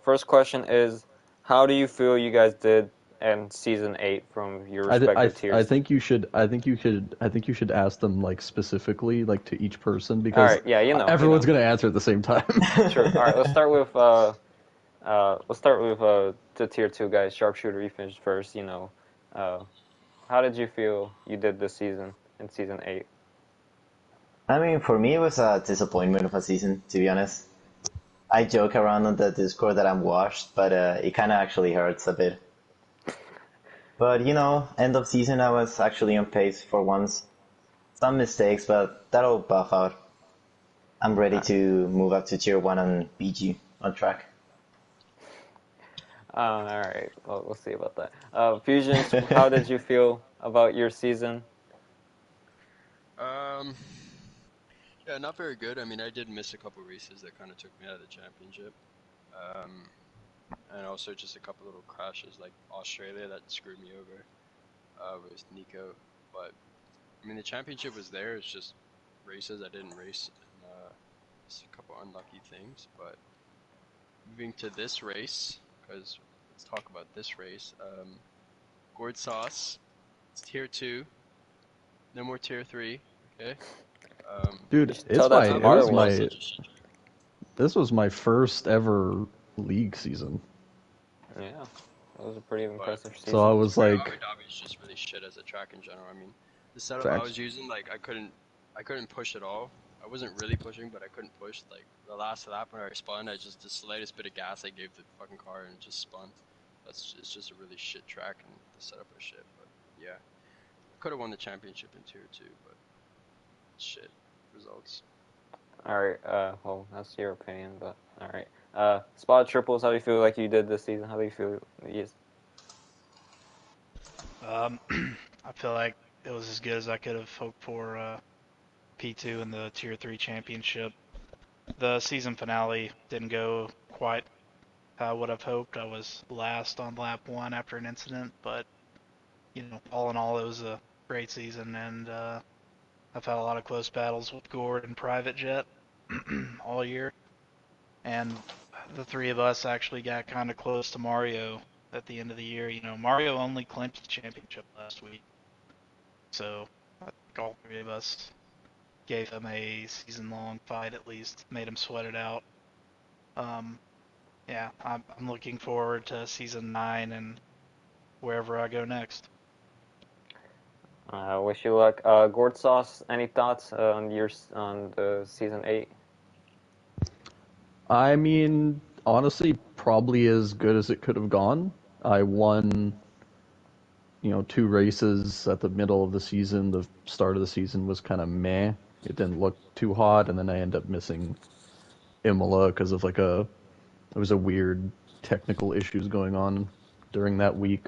first question is, how do you feel you guys did in season 8 from your respective tiers? I think you should ask them like specifically like to each person because all right, yeah, everyone's gonna answer at the same time. Sure. All right, let's start with the tier 2 guys. Sharpshooter, you finished first. How did you feel you did this season in season 8? I mean, for me, it was a disappointment of a season, to be honest. I joke around on the Discord that I'm washed, but it kind of actually hurts a bit. But end of season, I was actually on pace for once. Some mistakes, but that'll buff out. I'm ready Uh, to move up to tier 1 and BG on track. all right. Well, we'll see about that. Fusions, how did you feel about your season? Um, yeah, not very good. I mean, I did miss a couple races that kind of took me out of the championship. Um, and also just a couple little crashes like Australia that screwed me over with Nico. But I mean, the championship was there. It's just races I didn't race, and just a couple unlucky things. But moving to this race, because let's talk about this race. Gourd sauce. It's tier 2. No more tier 3. Okay. You Dude, should tell it's that my to That it was was Marvel. my such a shit track. this was my first ever league season. Yeah, that was a pretty But impressive So I season. was Abu like, Dhabi is just really shit as a track in general. I mean, the setup I facts. was using, like I couldn't push at all. I wasn't really pushing, but I couldn't push. Like the last lap when I spun, I just the slightest bit of gas I gave the fucking car and it just spun. It's just a really shit track and the setup was shit. But yeah, I could have won the championship in tier 2, but shit results. All right. Well, that's your opinion, but all right. Spot triples. How do you feel like you did this season? How do you feel? Yes. I feel like it was as good as I could have hoped for P2 in the Tier 3 championship. The season finale didn't go quite how I would have hoped. I was last on lap 1 after an incident, but, all in all, it was a great season, and I've had a lot of close battles with Gord and Private Jet all year, and the three of us actually got kind of close to Mario at the end of the year. Mario only clinched the championship last week, so I think all three of us gave him a season-long fight at least, made him sweat it out. Um, yeah, I'm looking forward to season 9 and wherever I go next. Wish you luck. Gourd sauce. Any thoughts on the season 8? I mean, honestly, probably as good as it could have gone. I won, 2 races at the middle of the season. The start of the season was kind of meh. It didn't look too hot, and then I ended up missing Imola because of there was a weird technical issues going on during that week.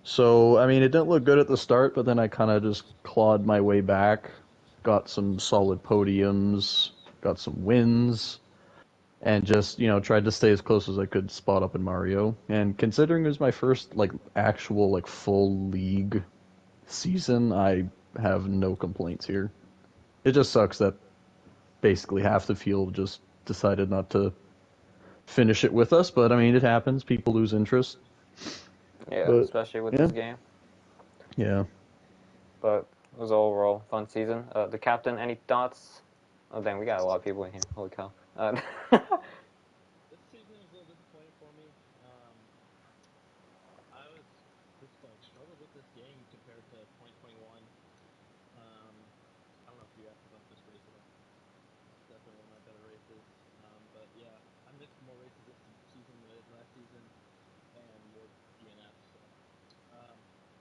So, I mean, it didn't look good at the start, but then I kind of just clawed my way back, got some solid podiums, got some wins, and just, tried to stay as close as I could spot up in Mario. And considering it was my first, actual, full league season, I have no complaints here. It just sucks that basically half the field just decided not to finish it with us, but I mean, it happens. People lose interest. Yeah, But, especially with yeah, this game. yeah. But it was overall fun season. The captain. Any thoughts? Oh dang, we got a lot of people in here. Holy cow. This season was a little disappointing for me. I was just struggled with this game compared to 2021. I don't know if you asked about this race at all. It's definitely one of my better races. But yeah, I missed more races this season than I did last season, and more DNFs. So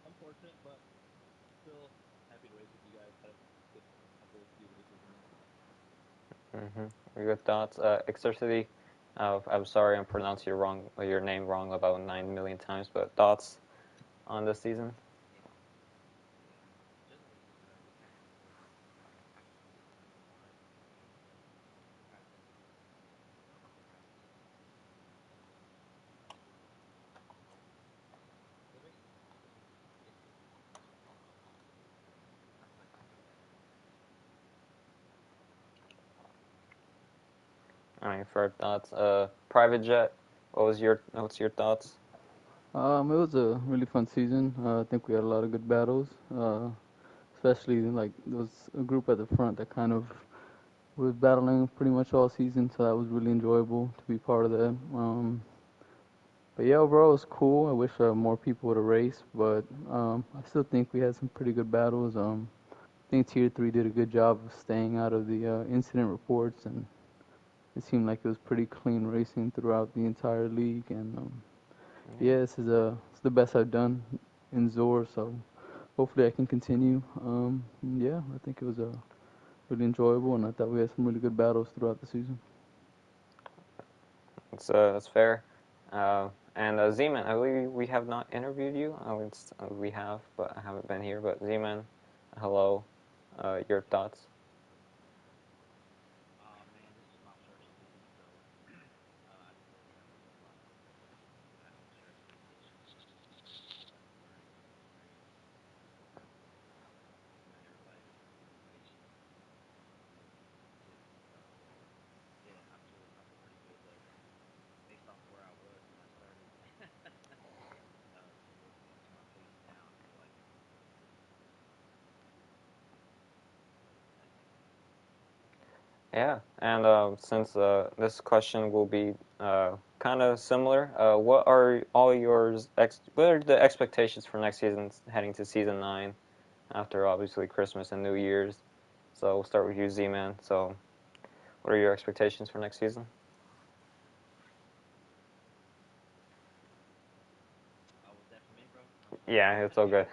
unfortunate, but still happy to race with you guys. Had a good couple few races in there. Good thoughts. Exercity. I'm sorry, I'm pronouncing your name wrong about 9 million times. But thoughts on this season? Generally, this season was fine. Kind of crashes and the race wasn't ridiculous. Just not like the good ones. I mean, for thoughts. Private jet. What's your thoughts? It was a really fun season. I think we had a lot of good battles. Especially like there was a group at the front that kind of was battling pretty much all season, so that was really enjoyable to be part of that. But yeah, overall it was cool. I wish more people would have raced, but I still think we had some pretty good battles. think Tier 3 did a good job of staying out of the incident reports, and it seemed like it was pretty clean racing throughout the entire league. And yeah, it's the best I've done in ZOR, so hopefully I can continue. Yeah, I think it was really enjoyable, and I thought we had some really good battles throughout the season. That's fair. And Z-Man, I believe we have not interviewed you. We have, but I haven't been here. But Z-Man, hello. Your thoughts? Man, this is my starting season, so I didn't really have a whole lot of I don't share expectations, but I'm learning from the experience. It's a matter of like being patient and just yeah, I feel pretty good like based off where I was when I started to to my pace now. I feel like it's nice. Yeah, and since this question will be kind of similar, what are all what are the expectations for next season heading to season 9 after obviously Christmas and New Year's? So we'll start with you, Z-Man. So what are your expectations for next season? Was that for me, bro? I'm sorry. Yeah, it's all good.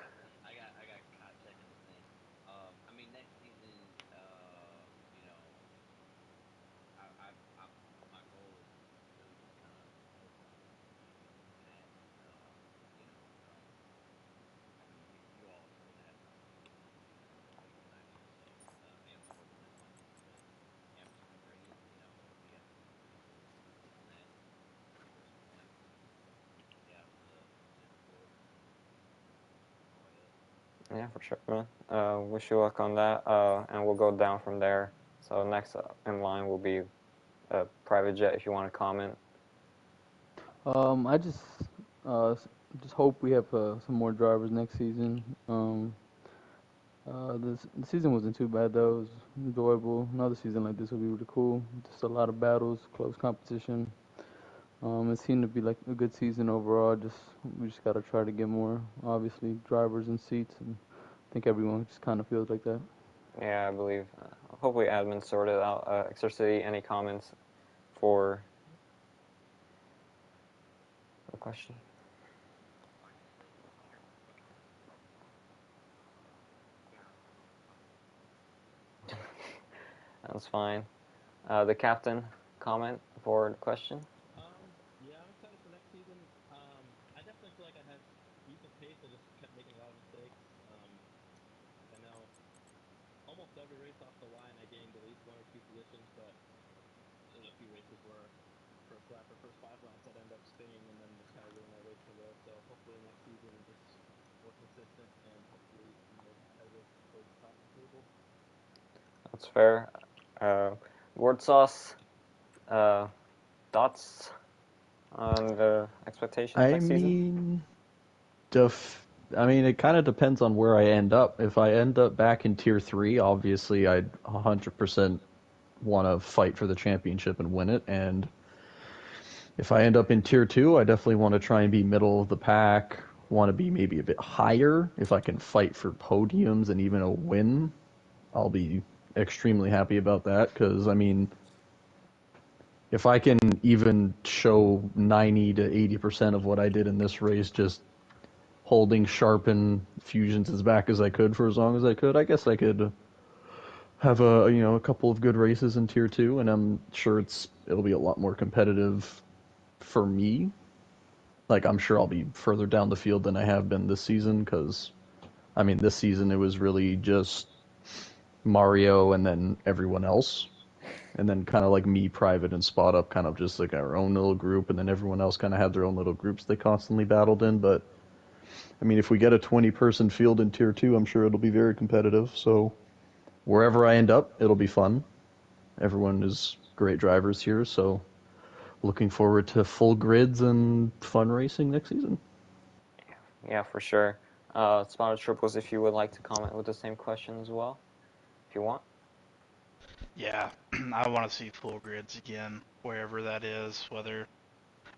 I got caught checking the thing. I mean next season, you know, I my goal is really just kind of focus on keeping that. You know, I mean you all know that we won last year, so Am's working his toughest to Am to bring it. You know, we have to be consistent on that for this point. Yeah, I'm looking forward to my way up. Yeah, for sure, man. Wish you luck on that, and we'll go down from there. So next in line will be Private Jet. If you want to comment. I uh, s- just hope we have some more drivers next season. The season wasn't too bad though. It was enjoyable. Another season like this would be really cool. Just a lot of battles, close competition. It seemed to be like a good season overall. We just gotta try to get more, obviously, drivers and seats, and I think everyone just kind of feels like that. Yeah, I believe. Hopefully, admin sorted out. Extra any comments for the question? That's fine. The captain comment for the question. Yeah, I'm excited for next season. I definitely feel like I had decent pace. I just kept making a lot of mistakes. Like I know almost every race off the line, I gained at least 1 or 2 positions, but there's a few races where first lap or first 5 laps I'd end up spinning and then just kind of giving that race away. So hopefully next season just more consistent and hopefully more competitive towards the top of the table. That's fair. Uh, Word sauce. Uh, thoughts on the expectations I next season? mean, def- I mean, it kind of depends on where I end up. If I end up back in Tier 3, obviously I'd 100% want to fight for the championship and win it. And if I end up in Tier 2, I definitely want to try and be middle of the pack, want to be maybe a bit higher. If I can fight for podiums and even a win, I'll be extremely happy about that because, I mean, if I can even show 90 to 80% of what I did in this race, just holding Sharpen Fusions as back as I could for as long as I could, I guess I could have a couple of good races in Tier 2, and I'm sure it'll be a lot more competitive for me. Like I'm sure I'll be further down the field than I have been this season because I mean this season it was really just Mario and then everyone else. And then kind of like me, Private, and Spot Up, kind of just like our own little group, and then everyone else kind of had their own little groups they constantly battled in. But I mean, if we get a 20-person field in Tier 2, I'm sure it'll be very competitive. So wherever I end up, it'll be fun. Everyone is great drivers here, so looking forward to full grids and fun racing next season. Yeah, for sure. Spotted Triples, if you would like to comment with the same question as well, if you want. Yeah, I want to see full grids again, wherever that is. Whether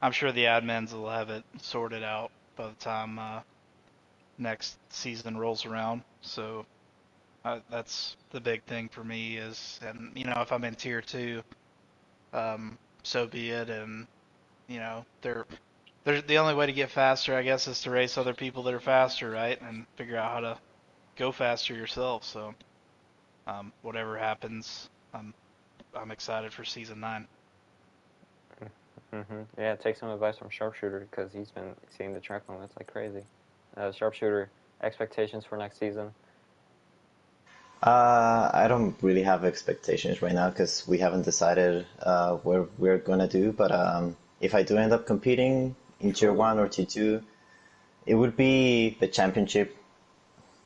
I'm sure the admins will have it sorted out by the time next season rolls around. So That's the big thing for me is, and if I'm in tier 2, so be it. And there's the only way to get faster, I guess, is to race other people that are faster, right? And figure out how to go faster yourself. So, whatever happens, I'm excited for season 9. Yeah, take some advice from Sharpshooter because he's been seeing the track limits like crazy. Sharpshooter, expectations for next season? I don't really have expectations right now because we haven't decided where we're gonna do. But if I do end up competing in Tier 1 or Tier 2, it would be the championship.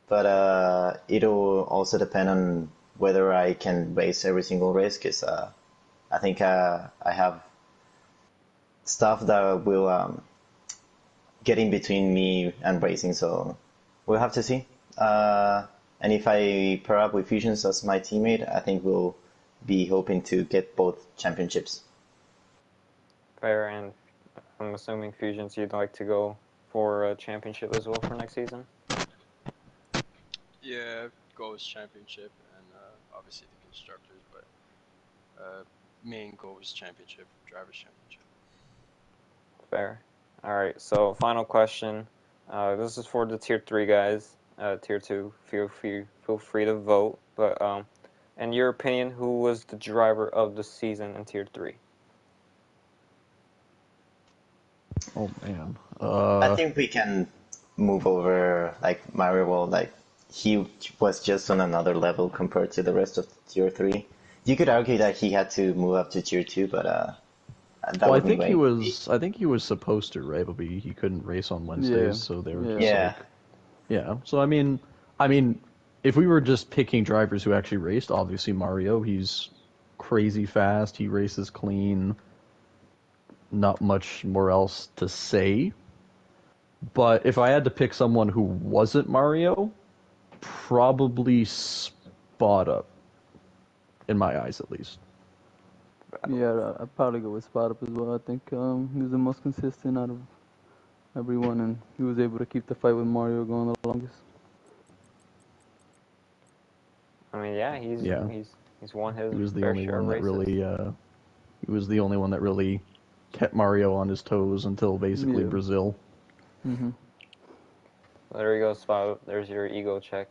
But it'll also depend on whether I can race every single race because I think I have stuff that will get in between me and racing, so we'll have to see. And if I pair up with Fusions as my teammate, I think we'll be hoping to get both championships. Fair, and I'm assuming Fusions, you'd like to go for a championship as well for next season? Yeah, goal is championship, and obviously the constructors, but main goal is championship, drivers championship. Fair. All right, so final question. This is for the Tier 3 guys. Tier 2, feel free to vote. But in your opinion, who was the driver of the season in Tier 3? Oh man. I think we can move over like Mario World. Like he was just on another level compared to the rest of Tier 3. You could argue that he had to move up to Tier 2, but that Well, I wouldn't think he rank. was. I think he was supposed to, right? But he couldn't race on Wednesdays, so they were just Yeah. like, yeah. So I mean, if we were just picking drivers who actually raced, obviously Mario, he's crazy fast. He races clean. Not much more else to say. But if I had to pick someone who wasn't Mario, probably Spot Up. In my eyes, at least. Yeah, I'd probably go with Spot Up as well. I think he was the most consistent out of everyone, and he was able to keep the fight with Mario going the longest. I mean, yeah, he's won his He was the fair only share of one that races. really. He was the only one that really kept Mario on his toes until basically Yeah. Brazil. Mm-hmm. There you go, Spot. There's your ego check.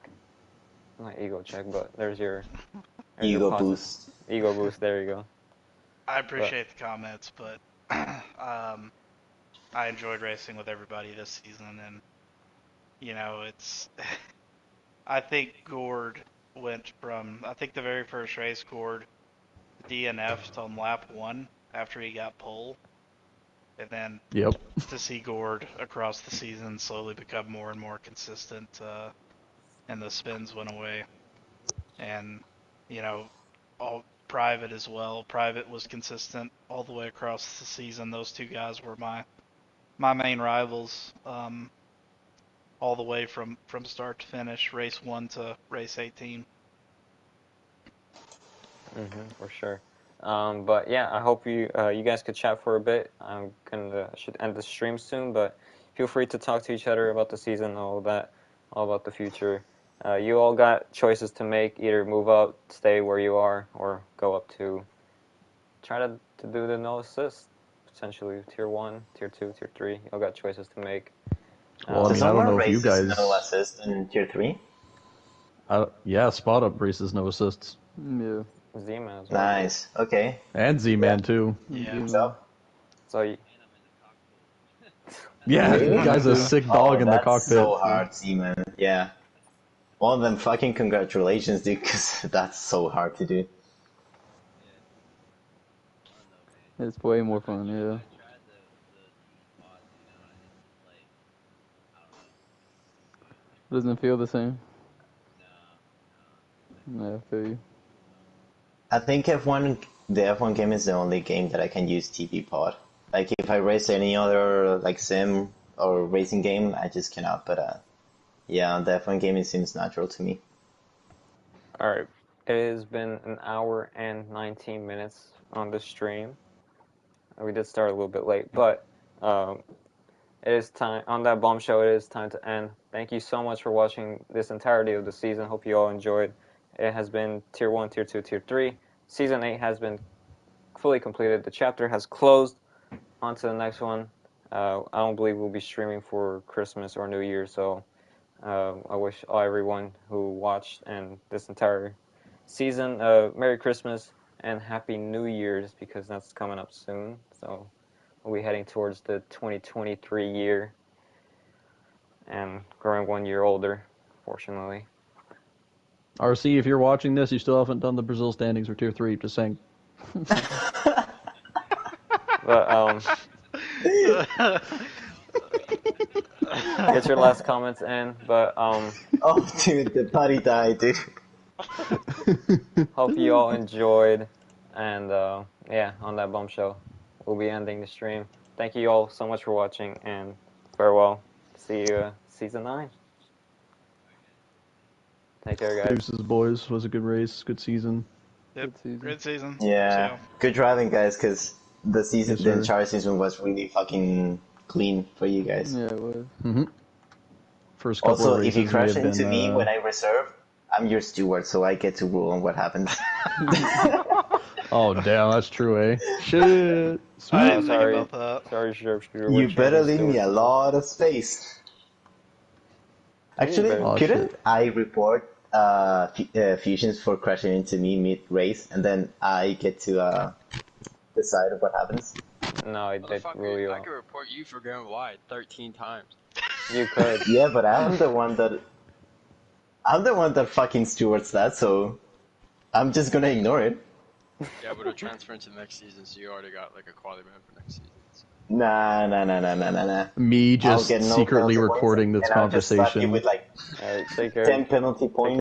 Not ego check, but there's your Ego positive boost. ego boost. There you go. I appreciate the comments, but I enjoyed racing with everybody this season, and it's. I think Gord went from. I think the very first race, Gord DNF'd on lap 1 after he got pole, and then Yep. to see Gord across the season slowly become more and more consistent, and the spins went away, and all Private as well. Private was consistent all the way across the season. Those two guys were my main rivals, all the way from start to finish, race 1 to race 18. For sure. But yeah, I hope you guys could chat for a bit. I'm should end the stream soon, but feel free to talk to each other about the season, all about the future. You all got choices to make: either move up, stay where you are, or go up to try to do the no assist, potentially tier 1, tier 2, tier 3. You all got choices to make. Well, I Does mean, I don't someone know if you races no guys. assist in Tier 3? Yeah, Spot Up races no assists. Yeah. Z-Man as well. Nice. Okay. And Z-Man, too. Yeah. So, So Yeah, really? the guy's a sick dog in the that's cockpit. so hard, Seaman. Yeah. Well, then fucking congratulations, dude, because that's so hard to do. It's way more fun, yeah. Doesn't feel the same. Yeah, I feel you. I think the F1 game is the only game that I can use TV pod. Like, if I race any other, like, sim or racing game, I just cannot. But, yeah, the F1 game, it seems natural to me. all right, it has been an hour and 19 minutes on the stream. We did start a little bit late, but it is time. On that bombshell, it is time to end. Thank you so much for watching this entirety of the season. Hope you all enjoyed. It has been Tier 1, Tier 2, Tier 3. Season 8 has been fully completed. The chapter has closed. On to the next one. I don't believe we'll be streaming for Christmas or New Year, so I wish everyone who watched and this entire season Merry Christmas and Happy New Year's, because that's coming up soon. So we'll be heading towards the 2023 year and growing 1 year older, fortunately. RC, if you're watching this, you still haven't done the Brazil standings for Tier 3, just saying. But get your last comments in. But Oh, dude, the party died, dude. hope you all enjoyed. And yeah, on that bombshell, we'll be ending the stream. Thank you all so much for watching, and farewell. See you season 9. Take care, guys. Deuces, boys. Was a good race, good season. Yep. Good season. Great season. Yeah, So, good driving, guys, because the season, Yes, the sir. entire season was really fucking clean for you guys. Yeah, it was. Mm-hmm. First couple Also, of races if you crash may have into been, me when I reserve, I'm your steward, so I get to rule on what happens. Oh, damn, that's true, eh? Shit. Sweet. I didn't sorry. think about that. Sorry, Sharpshooter. You better leave me a lot of space. Actually, Oh, couldn't shit. I report fusions for crashing into me mid-race, and then I get to decide what happens? No, I did rule you I out. could report you for going wide 13 times. You could. Yeah, but I'm the one that fucking stewards that, so I'm just gonna ignore it. Yeah, but it'll transfer into next season, so you already got like a quality man for next season. So. Nah. Me I'll just get no secretly penalty points, recording this and I'll just slap you conversation. with like Alright, take care. 10 penalty points.